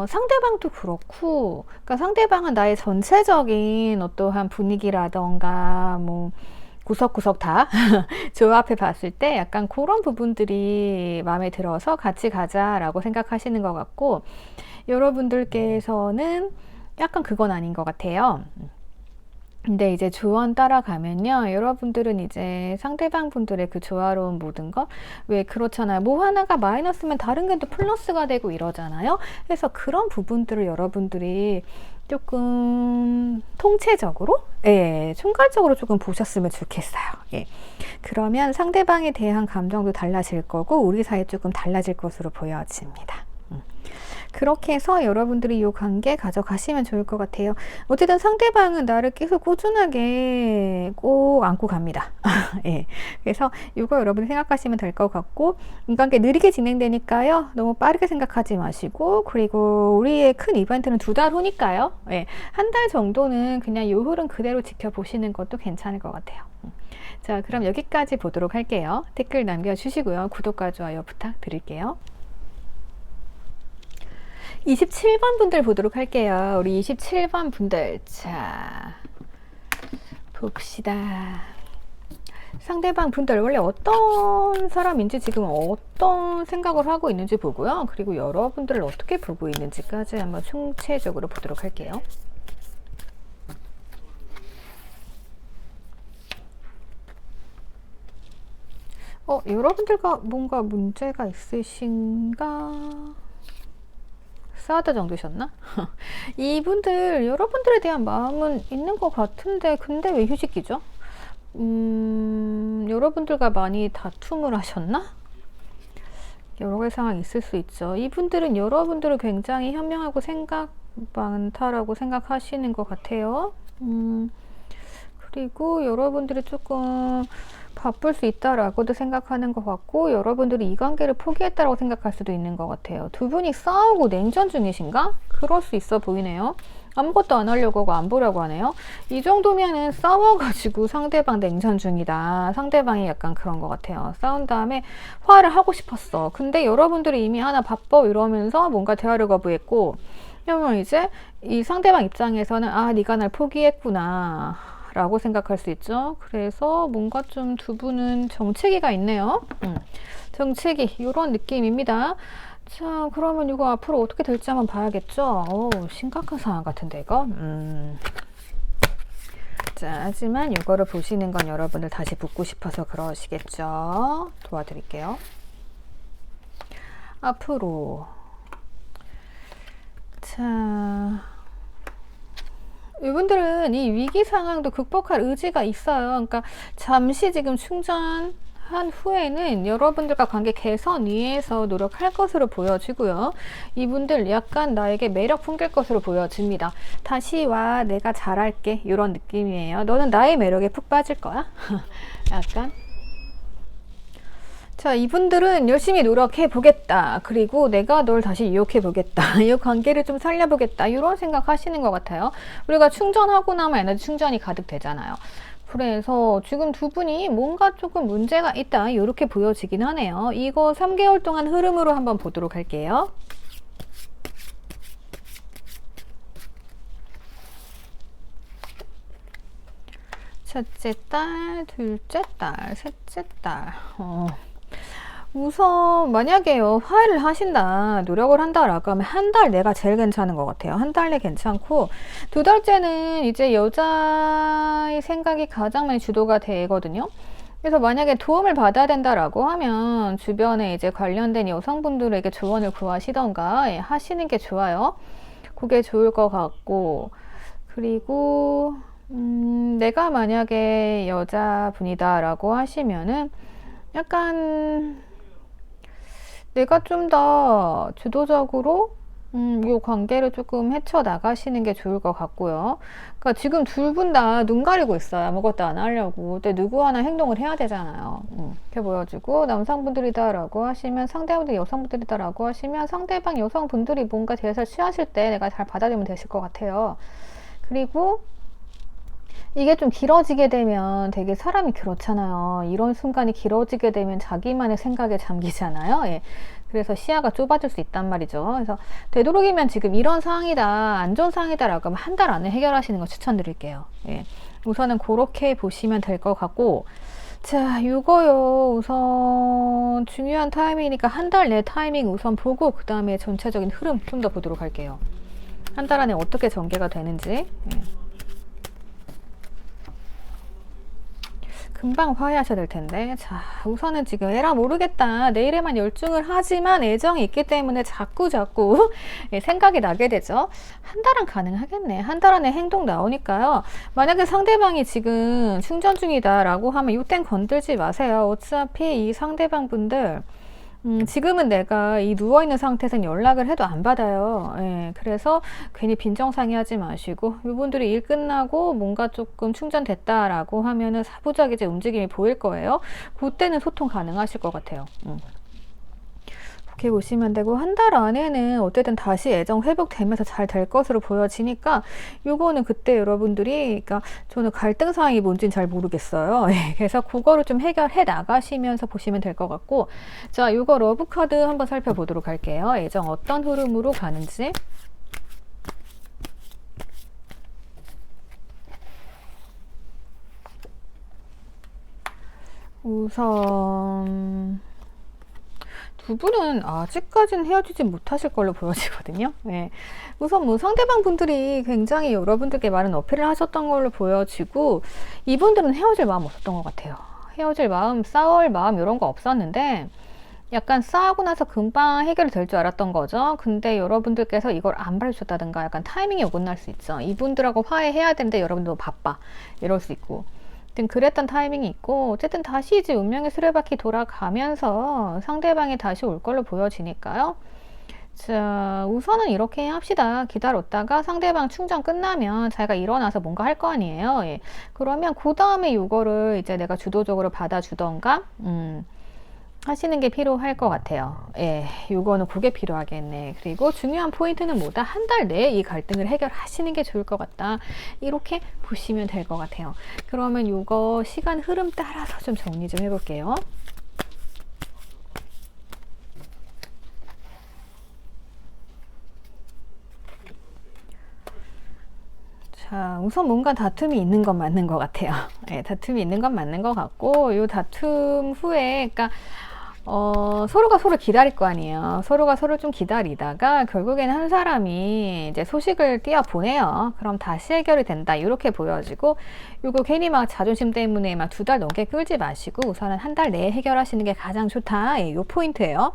상대방도 그렇고, 그러니까 상대방은 나의 전체적인 어떠한 분위기라던가 뭐 구석구석 다 조합해 봤을 때 약간 그런 부분들이 마음에 들어서 같이 가자라고 생각하시는 것 같고, 여러분들께서는 약간 그건 아닌 것 같아요. 근데 이제 조언 따라가면요, 여러분들은 이제 상대방 분들의 그 조화로운 모든 것, 왜 그렇잖아요. 뭐 하나가 마이너스면 다른 게 또 플러스가 되고 이러잖아요. 그래서 그런 부분들을 여러분들이 조금 통체적으로, 총괄적으로 조금 보셨으면 좋겠어요. 그러면 상대방에 대한 감정도 달라질 거고 우리 사이 조금 달라질 것으로 보여집니다. 그렇게 해서 여러분들이 이 관계 가져가시면 좋을 것 같아요. 어쨌든 상대방은 나를 계속 꾸준하게 꼭 안고 갑니다. 그래서 이거 여러분이 생각하시면 될 것 같고, 인간관계 느리게 진행되니까요, 너무 빠르게 생각하지 마시고, 그리고 우리의 큰 이벤트는 2달 후니까요, 한 달 정도는 그냥 이 흐름 그대로 지켜보시는 것도 괜찮을 것 같아요. 자, 그럼 여기까지 보도록 할게요. 댓글 남겨주시고요. 구독과 좋아요 부탁드릴게요. 27번 분들 보도록 할게요. 우리 27번 분들. 자, 봅시다. 상대방 분들 원래 어떤 사람인지, 지금 어떤 생각을 하고 있는지 보고요. 그리고 여러분들을 어떻게 보고 있는지까지 한번 총체적으로 보도록 할게요. 여러분들과 뭔가 문제가 있으신가? 싸우다 정도셨나? 이분들, 여러분들에 대한 마음은 있는 것 같은데, 근데 왜 휴식기죠? 여러분들과 많이 다툼을 하셨나? 여러 가지 상황이 있을 수 있죠. 이분들은 여러분들을 굉장히 현명하고 생각 많다라고 생각하시는 것 같아요. 그리고 여러분들이 조금 바쁠 수 있다라고도 생각하는 것 같고, 여러분들이 이 관계를 포기했다라고 생각할 수도 있는 것 같아요. 두 분이 싸우고 냉전 중이신가? 그럴 수 있어 보이네요. 아무것도 안 하려고 하고 안 보려고 하네요. 이 정도면은 싸워가지고 상대방 냉전 중이다. 상대방이 약간 그런 것 같아요. 싸운 다음에 화를 하고 싶었어. 근데 여러분들이 이미 하나 바빠 이러면서 뭔가 대화를 거부했고, 그러면 이제 이 상대방 입장에서는 네가 날 포기했구나 라고 생각할 수 있죠. 그래서 뭔가 좀 두 분은 정체기가 있네요. 정체기 이런 느낌입니다. 자, 그러면 이거 앞으로 어떻게 될지 한번 봐야겠죠. 심각한 상황 같은데 이거. 자, 하지만 이거를 보시는 건 여러분들 다시 붙고 싶어서 그러시겠죠. 도와드릴게요. 앞으로. 자, 이분들은 이 위기 상황도 극복할 의지가 있어요. 그러니까 잠시 지금 충전한 후에는 여러분들과 관계 개선 위해서 노력할 것으로 보여지고요. 이분들 약간 나에게 매력 풍길 것으로 보여집니다. 다시 와, 내가 잘할게, 이런 느낌이에요. 너는 나의 매력에 푹 빠질 거야. 약간. 자, 이분들은 열심히 노력해 보겠다. 그리고 내가 널 다시 유혹해 보겠다. 이 관계를 좀 살려보겠다. 이런 생각 하시는 것 같아요. 우리가 충전하고 나면 에너지 충전이 가득 되잖아요. 그래서 지금 두 분이 뭔가 조금 문제가 있다. 이렇게 보여지긴 하네요. 이거 3개월 동안 흐름으로 한번 보도록 할게요. 첫째 딸, 둘째 딸, 셋째 딸. 우선 만약에요 화해를 하신다 노력을 한다라고 하면 한 달 내가 제일 괜찮은 것 같아요. 한 달 내 괜찮고 두 달째는 이제 여자의 생각이 가장 많이 주도가 되거든요. 그래서 만약에 도움을 받아야 된다라고 하면 주변에 이제 관련된 여성분들에게 조언을 구하시던가 하시는 게 좋아요. 그게 좋을 것 같고 그리고 내가 만약에 여자분이다 라고 하시면은 약간 내가 좀 더 주도적으로 이 관계를 조금 헤쳐나가시는 게 좋을 것 같고요. 그러니까 지금 둘 분 다 눈 가리고 있어요. 아무것도 안 하려고. 근데 누구 하나 행동을 해야 되잖아요. 이렇게 보여지고 남성분들이다 라고 하시면 상대분들 여성분들이다 라고 하시면 상대방 여성분들이 뭔가 대사를 취하실 때 내가 잘 받아들이면 되실 것 같아요. 그리고 이게 좀 길어지게 되면 되게 사람이 그렇잖아요. 이런 순간이 길어지게 되면 자기만의 생각에 잠기잖아요. 예. 그래서 시야가 좁아질 수 있단 말이죠. 그래서 되도록이면 지금 이런 상황이다, 안 좋은 상황이다 라고 하면 한 달 안에 해결하시는 거 추천드릴게요. 예. 우선은 그렇게 보시면 될 것 같고 자, 이거요. 우선 중요한 타이밍이니까 한 달 내 타이밍 우선 보고 그 다음에 전체적인 흐름 좀 더 보도록 할게요. 한 달 안에 어떻게 전개가 되는지. 예. 금방 화해하셔야 될 텐데. 자, 우선은 지금 에라 모르겠다. 내일에만 열중을 하지만 애정이 있기 때문에 자꾸 생각이 나게 되죠. 한 달은 가능하겠네. 한 달 안에 행동 나오니까요. 만약에 상대방이 지금 충전 중이다 라고 하면 이땐 건들지 마세요. 어차피 이 상대방 분들 지금은 내가 이 누워있는 상태에서는 연락을 해도 안 받아요. 예, 그래서 괜히 빈정상해하지 마시고 이분들이 일 끝나고 뭔가 조금 충전됐다라고 하면은 사부작 이제 움직임이 보일 거예요. 그때는 소통 가능하실 것 같아요. 그렇게 보시면 되고 한 달 안에는 어쨌든 다시 애정 회복되면서 잘 될 것으로 보여지니까 요거는 그때 여러분들이 그러니까 저는 갈등 상황이 뭔지는 잘 모르겠어요. 그래서 그거를 좀 해결해 나가시면서 보시면 될 것 같고 자 요거 러브 카드 한번 살펴보도록 할게요. 애정 어떤 흐름으로 가는지 우선 두 분은 아직까지는 헤어지지 못하실 걸로 보여지거든요. 네. 우선 뭐 상대방 분들이 굉장히 여러분들께 많은 어필을 하셨던 걸로 보여지고 이분들은 헤어질 마음 없었던 것 같아요. 헤어질 마음, 싸울 마음 이런 거 없었는데 약간 싸우고 나서 금방 해결될 줄 알았던 거죠. 근데 여러분들께서 이걸 안 봐주셨다든가 약간 타이밍이 어긋날 수 있죠. 이분들하고 화해해야 되는데 여러분도 바빠. 이럴 수 있고. 그랬던 타이밍이 있고 어쨌든 다시 이제 운명의 수레바퀴 돌아가면서 상대방이 다시 올 걸로 보여지니까요. 자, 우선은 이렇게 합시다. 기다렸다가 상대방 충전 끝나면 자기가 일어나서 뭔가 할 거 아니에요. 예. 그러면 그 다음에 이거를 이제 내가 주도적으로 받아주던가 하시는 게 필요할 것 같아요. 예, 요거는 그게 필요하겠네. 그리고 중요한 포인트는 뭐다? 한 달 내에 이 갈등을 해결하시는 게 좋을 것 같다. 이렇게 보시면 될 것 같아요. 그러면 요거 시간 흐름 따라서 좀 정리 좀 해볼게요. 자, 우선 뭔가 다툼이 있는 건 맞는 것 같아요. 네, 다툼이 있는 건 맞는 것 같고, 요 다툼 후에, 그러니까, 서로가 서로 기다릴 거 아니에요. 서로가 서로 좀 기다리다가 결국에는 한 사람이 이제 소식을 띄어 보내요. 그럼 다시 해결이 된다. 이렇게 보여지고, 요거 괜히 막 자존심 때문에 막 2달 넘게 끌지 마시고 우선은 한 달 내에 해결하시는 게 가장 좋다. 예, 요 포인트예요.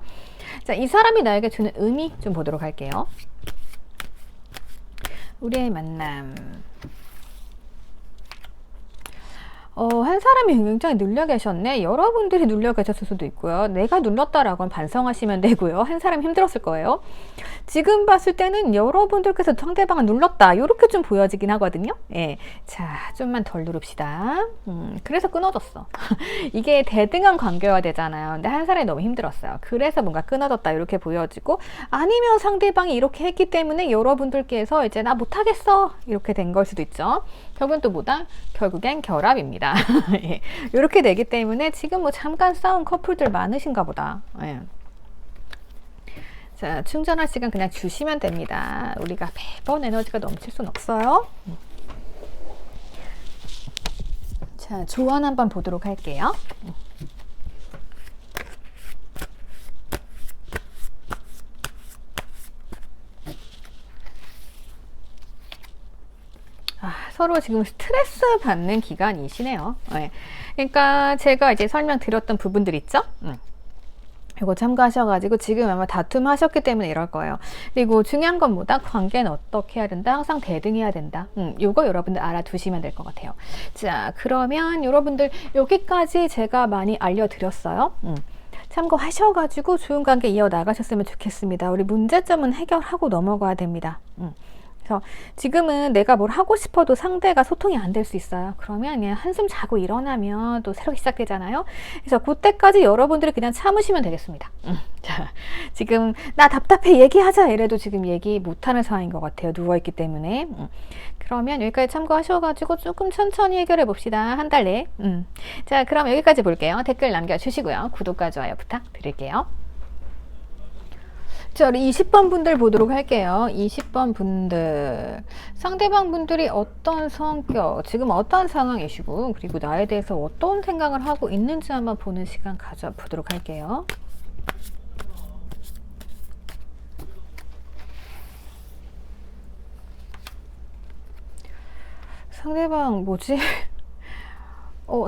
자, 이 사람이 나에게 주는 의미 좀 보도록 할게요. 우리의 만남. 한 사람이 굉장히 눌려 계셨네. 여러분들이 눌려 계셨을 수도 있고요. 내가 눌렀다라고 반성하시면 되고요. 한 사람이 힘들었을 거예요. 지금 봤을 때는 여러분들께서 상대방을 눌렀다. 이렇게 좀 보여지긴 하거든요. 예. 자, 좀만 덜 누릅시다. 그래서 끊어졌어. 이게 대등한 관계여야 되잖아요. 근데 한 사람이 너무 힘들었어요. 그래서 뭔가 끊어졌다. 이렇게 보여지고, 아니면 상대방이 이렇게 했기 때문에 여러분들께서 이제 나 못하겠어. 이렇게 된 걸 수도 있죠. 결국은 또 뭐다? 결국엔 결합입니다. 예. 이렇게 되기 때문에 지금 뭐 잠깐 싸운 커플들 많으신가 보다. 예. 자, 충전할 시간 그냥 주시면 됩니다. 우리가 매번 에너지가 넘칠 순 없어요. 자, 조언 한번 보도록 할게요. 서로 지금 스트레스 받는 기간이시네요. 네. 그러니까 제가 이제 설명드렸던 부분들 있죠? 이거 참고하셔가지고 지금 아마 다툼하셨기 때문에 이럴 거예요. 그리고 중요한 건 뭐다? 관계는 어떻게 해야 된다? 항상 대등해야 된다. 요거 여러분들 알아두시면 될 것 같아요. 자, 그러면 여러분들 여기까지 제가 많이 알려드렸어요. 참고하셔가지고 좋은 관계 이어나가셨으면 좋겠습니다. 우리 문제점은 해결하고 넘어가야 됩니다. 그래서 지금은 내가 뭘 하고 싶어도 상대가 소통이 안 될 수 있어요. 그러면 그냥 한숨 자고 일어나면 또 새롭게 시작되잖아요. 그래서 그때까지 여러분들이 그냥 참으시면 되겠습니다. 자, 지금 나 답답해 얘기하자 이래도 지금 얘기 못하는 상황인 것 같아요. 누워있기 때문에. 그러면 여기까지 참고하셔가지고 조금 천천히 해결해 봅시다. 한 달 내에. 자, 그럼 여기까지 볼게요. 댓글 남겨주시고요. 구독과 좋아요 부탁드릴게요. 자, 우리 20번 분들 보도록 할게요. 20번 분들. 상대방 분들이 어떤 성격, 지금 어떤 상황이시고, 그리고 나에 대해서 어떤 생각을 하고 있는지 한번 보는 시간 가져보도록 할게요. 상대방 뭐지?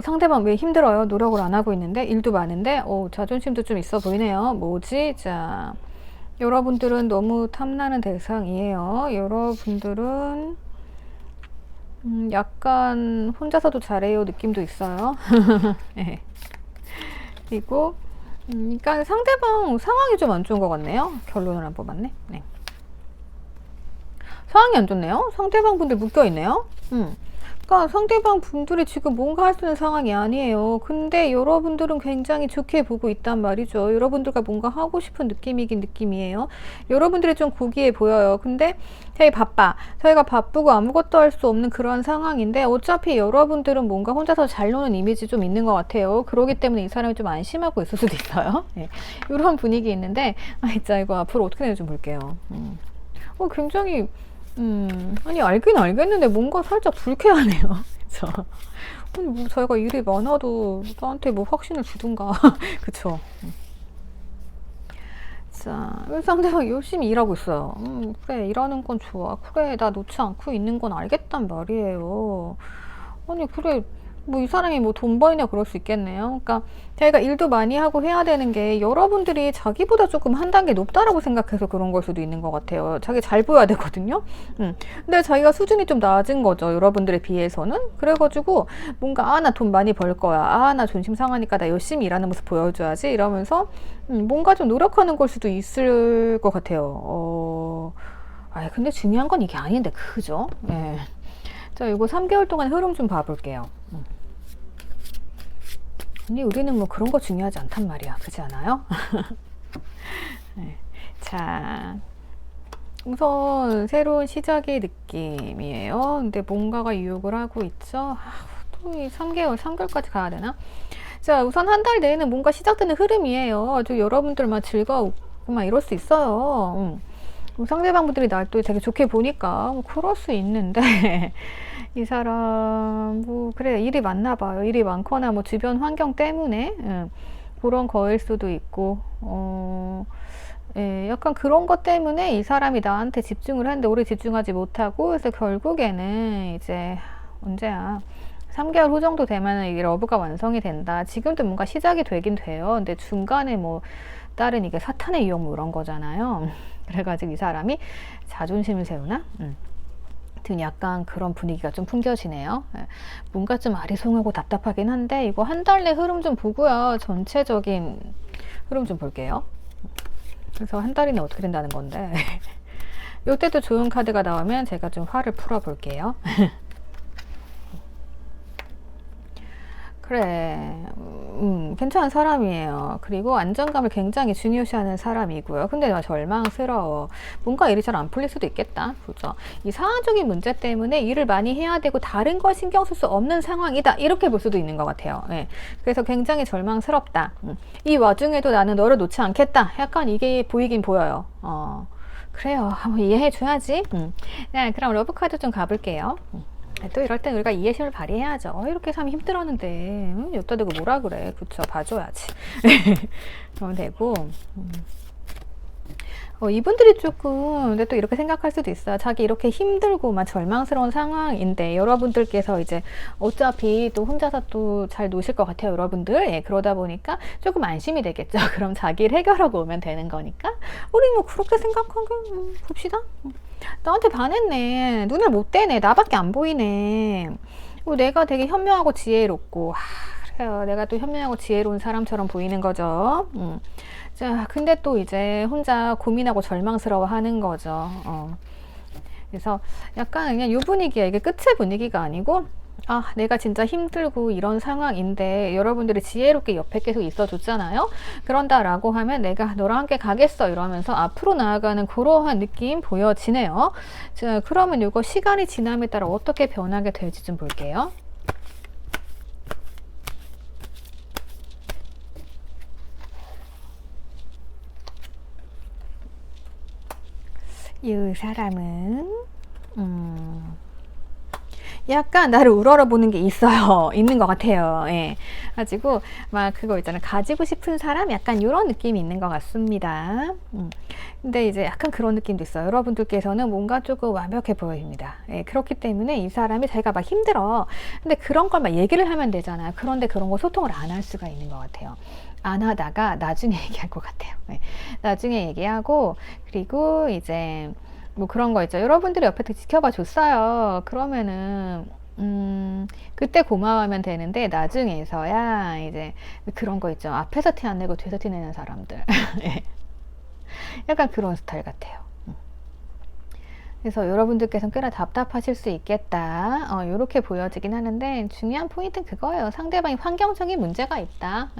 상대방 왜 힘들어요? 노력을 안 하고 있는데? 일도 많은데? 자존심도 좀 있어 보이네요. 뭐지? 자. 여러분들은 너무 탐나는 대상이에요. 여러분들은 약간 혼자서도 잘해요 느낌도 있어요. 네. 그리고 그러니까 상대방 상황이 좀 안 좋은 것 같네요. 결론을 안 뽑았네. 네. 상황이 안 좋네요. 상대방 분들 묶여있네요. 그러니까 상대방 분들이 지금 뭔가 할 수 있는 상황이 아니에요. 근데 여러분들은 굉장히 좋게 보고 있단 말이죠. 여러분들과 뭔가 하고 싶은 느낌이긴 느낌이에요. 여러분들이 좀 고귀해 보여요. 근데 되게 바빠. 저희가 바쁘고 아무것도 할 수 없는 그런 상황인데 어차피 여러분들은 뭔가 혼자서 잘 노는 이미지 좀 있는 것 같아요. 그러기 때문에 이 사람이 좀 안심하고 있을 수도 있어요. 네. 이런 분위기 있는데 진짜 이거 앞으로 어떻게 되는지 좀 볼게요. 굉장히 아니 알긴 알겠는데 뭔가 살짝 불쾌하네요. 그쵸? 아니 뭐 저희가 일이 많아도 나한테 뭐 확신을 주든가. 그쵸? 자, 상대방 열심히 일하고 있어요. 그래 일하는 건 좋아. 그래 나 놓지 않고 있는 건 알겠단 말이에요. 아니 그래 뭐 이 사람이 뭐 돈 버이냐 그럴 수 있겠네요. 그러니까 자기가 일도 많이 하고 해야 되는 게 여러분들이 자기보다 조금 한 단계 높다라고 생각해서 그런 걸 수도 있는 것 같아요. 자기 잘 보여야 되거든요. 근데 자기가 수준이 좀 낮은 거죠. 여러분들에 비해서는. 그래가지고 뭔가 나 돈 많이 벌 거야. 나 존심 상하니까 나 열심히 일하는 모습 보여줘야지 이러면서 뭔가 좀 노력하는 걸 수도 있을 것 같아요. 근데 중요한 건 이게 아닌데 그죠? 네. 자, 이거 3개월 동안 흐름 좀 봐볼게요. 아니 우리는 뭐 그런 거 중요하지 않단 말이야. 그렇지 않아요? 네. 자, 우선 새로운 시작의 느낌이에요. 근데 뭔가가 유혹을 하고 있죠. 또 이 3개월까지 가야 되나? 자, 우선 한 달 내에는 뭔가 시작되는 흐름이에요. 아주 여러분들만 즐거우고 막 이럴 수 있어요. 상대방분들이 날 또 되게 좋게 보니까 뭐 그럴 수 있는데 이 사람 뭐 그래 일이 많나 봐요. 일이 많거나 뭐 주변 환경 때문에 그런 거일 수도 있고 예, 약간 그런 것 때문에 이 사람이 나한테 집중을 하는데 오래 집중하지 못하고 그래서 결국에는 이제 언제야 3개월 후 정도 되면 이게 러브가 완성이 된다. 지금도 뭔가 시작이 되긴 돼요. 근데 중간에 뭐 다른 이게 사탄의 유혹 뭐 이런 거잖아요. 그래가지고 이 사람이 자존심을 세우나? 약간 그런 분위기가 좀 풍겨지네요. 뭔가 좀 아리송하고 답답하긴 한데 이거 한 달 내 흐름 좀 보고요. 전체적인 흐름 좀 볼게요. 그래서 한 달 이내 어떻게 된다는 건데 이때도 좋은 카드가 나오면 제가 좀 화를 풀어 볼게요. 그래, 괜찮은 사람이에요. 그리고 안정감을 굉장히 중요시하는 사람이고요. 근데 나 절망스러워. 뭔가 일이 잘 안 풀릴 수도 있겠다. 그죠? 이 상황적인 문제 때문에 일을 많이 해야 되고 다른 거 신경 쓸 수 없는 상황이다. 이렇게 볼 수도 있는 것 같아요. 네. 그래서 굉장히 절망스럽다. 이 와중에도 나는 너를 놓지 않겠다. 약간 이게 보이긴 보여요. 그래요. 한번 이해해 줘야지. 네, 그럼 러브카드 좀 가볼게요. 또 이럴 땐 우리가 이해심을 발휘해야죠. 이렇게 삶이 힘들었는데 여기다 대고 뭐라 그래. 그쵸, 봐줘야지. 그러면 되고 이분들이 조금 근데 또 이렇게 생각할 수도 있어요. 자기 이렇게 힘들고 막 절망스러운 상황인데 여러분들께서 이제 어차피 또 혼자서 또 잘 노실 것 같아요. 여러분들. 예, 그러다 보니까 조금 안심이 되겠죠. 그럼 자기를 해결하고 오면 되는 거니까 우리 뭐 그렇게 생각하고 봅시다. 나한테 반했네. 눈을 못 떼네. 나밖에 안 보이네. 내가 되게 현명하고 지혜롭고 그래요. 내가 또 현명하고 지혜로운 사람처럼 보이는 거죠. 자, 근데 또 이제 혼자 고민하고 절망스러워 하는 거죠. 그래서 약간 그냥 요 분위기야. 이게 끝의 분위기가 아니고 내가 진짜 힘들고 이런 상황인데 여러분들이 지혜롭게 옆에 계속 있어 줬잖아요. 그런다라고 하면 내가 너랑 함께 가겠어 이러면서 앞으로 나아가는 그러한 느낌 보여지네요. 자, 그러면 이거 시간이 지남에 따라 어떻게 변하게 될지 좀 볼게요. 이 사람은 약간 나를 우러러보는 게 있어요. 있는 것 같아요. 예. 가지고 막 그거 있잖아요. 가지고 싶은 사람 약간 이런 느낌이 있는 것 같습니다. 근데 이제 약간 그런 느낌도 있어요. 여러분들께서는 뭔가 조금 완벽해 보입니다. 예. 그렇기 때문에 이 사람이 자기가 막 힘들어. 근데 그런 걸 막 얘기를 하면 되잖아요. 그런데 그런 거 소통을 안 할 수가 있는 것 같아요. 안 하다가 나중에 얘기할 것 같아요. 예. 나중에 얘기하고 그리고 이제 뭐 그런 거 있죠. 여러분들이 옆에 지켜봐 줬어요. 그러면은 그때 고마워하면 되는데 나중에서야 이제 그런 거 있죠. 앞에서 티 안 내고 뒤에서 티 내는 사람들. 약간 그런 스타일 같아요. 그래서 여러분들께서는 꽤나 답답하실 수 있겠다. 이렇게 보여지긴 하는데 중요한 포인트는 그거예요. 상대방이 환경적인 문제가 있다.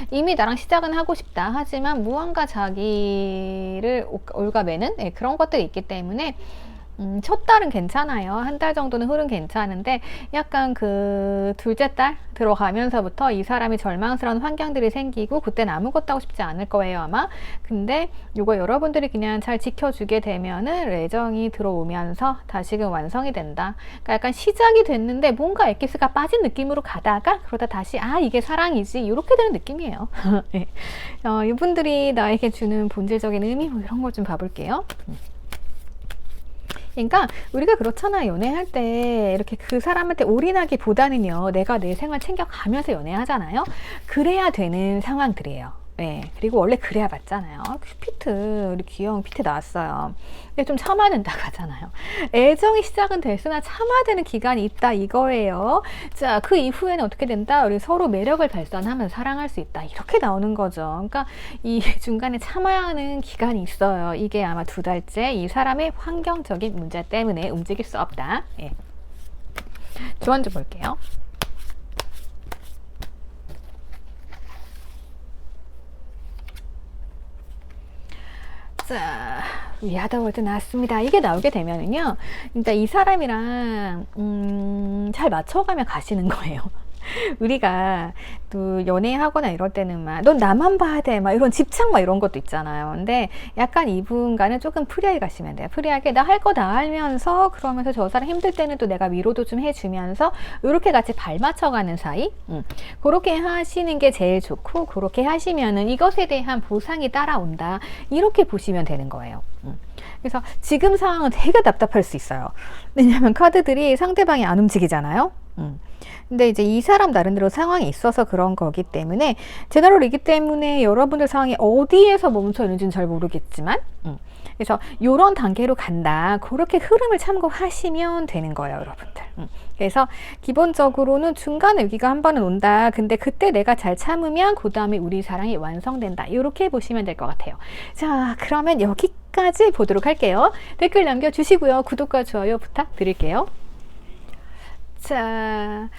이미 나랑 시작은 하고 싶다. 하지만 무언가 자기를 올가매는 그런 것들이 있기 때문에 첫 달은 괜찮아요. 한 달 정도는 흐름 괜찮은데 약간 그 둘째 달 들어가면서부터 이 사람이 절망스러운 환경들이 생기고 그때는 아무것도 하고 싶지 않을 거예요 아마. 근데 이거 여러분들이 그냥 잘 지켜주게 되면은 애정이 들어오면서 다시금 완성이 된다. 그러니까 약간 시작이 됐는데 뭔가 엑기스가 빠진 느낌으로 가다가 그러다 다시 이게 사랑이지 이렇게 되는 느낌이에요. 네. 이분들이 나에게 주는 본질적인 의미 뭐 이런 걸 좀 봐볼게요. 그러니까 우리가 그렇잖아. 연애할 때 이렇게 그 사람한테 올인하기보다는요 내가 내 생활 챙겨가면서 연애하잖아요. 그래야 되는 상황들이에요. 네, 그리고 원래 그래야 맞잖아요. 피트 우리 귀여운 피트 나왔어요. 근데 좀 참아야 된다고 하잖아요. 애정이 시작은 됐으나 참아야 되는 기간이 있다 이거예요. 자, 그 이후에는 어떻게 된다? 우리 서로 매력을 발산하면서 사랑할 수 있다 이렇게 나오는 거죠. 그러니까 이 중간에 참아야 하는 기간이 있어요. 이게 아마 2달째 이 사람의 환경적인 문제 때문에 움직일 수 없다. 예. 조언 좀 볼게요. 자, 위아더 월드 나왔습니다. 이게 나오게 되면은요, 그러니까 이 사람이랑 잘 맞춰가며 가시는 거예요. 우리가 또 연애하거나 이럴 때는 막 넌 나만 봐야 돼 막 이런 집착 막 이런 것도 있잖아요. 근데 약간 이분과는 조금 프리하게 가시면 돼요. 프리하게 나 할 거 다 알면서 그러면서 저 사람 힘들 때는 또 내가 위로도 좀 해주면서 이렇게 같이 발 맞춰가는 사이. 그렇게 하시는 게 제일 좋고, 그렇게 하시면은 이것에 대한 보상이 따라온다, 이렇게 보시면 되는 거예요. 그래서 지금 상황은 되게 답답할 수 있어요. 왜냐하면 카드들이 상대방이 안 움직이잖아요. 근데 이제 이 사람 나름대로 상황이 있어서 그런 거기 때문에, 제너럴이기 때문에 여러분들 상황이 어디에서 멈춰 있는지는 잘 모르겠지만, 그래서 요런 단계로 간다, 그렇게 흐름을 참고하시면 되는 거예요, 여러분들. 그래서 기본적으로는 중간에 위기가 한 번은 온다. 근데 그때 내가 잘 참으면 그 다음에 우리 사랑이 완성된다, 이렇게 보시면 될 것 같아요. 자, 그러면 여기까지 보도록 할게요. 댓글 남겨주시고요. 구독과 좋아요 부탁드릴게요. 자,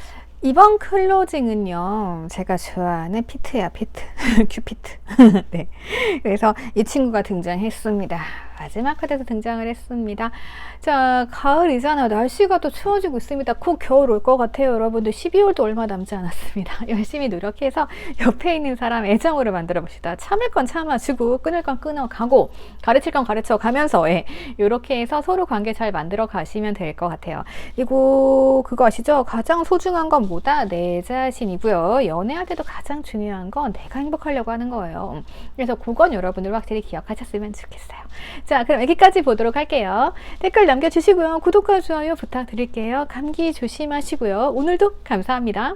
이번 클로징은요, 제가 좋아하는 피트야, 피트. 큐피트. 네. 그래서 이 친구가 등장했습니다. 마지막 카드에서 등장을 했습니다. 자, 가을이잖아요. 날씨가 또 추워지고 있습니다. 곧 겨울 올 것 같아요, 여러분들. 12월도 얼마 남지 않았습니다. 열심히 노력해서 옆에 있는 사람 애정으로 만들어 봅시다. 참을 건 참아주고, 끊을 건 끊어가고, 가르칠 건 가르쳐 가면서, 이렇게 해서 서로 관계 잘 만들어 가시면 될 것 같아요. 그리고 그거 아시죠? 가장 소중한 건 뭐다? 내 자신이고요. 연애할 때도 가장 중요한 건 내가 행복하려고 하는 거예요. 그래서 그건 여러분들 확실히 기억하셨으면 좋겠어요. 자, 그럼 여기까지 보도록 할게요. 댓글 남겨주시고요. 구독과 좋아요 부탁드릴게요. 감기 조심하시고요. 오늘도 감사합니다.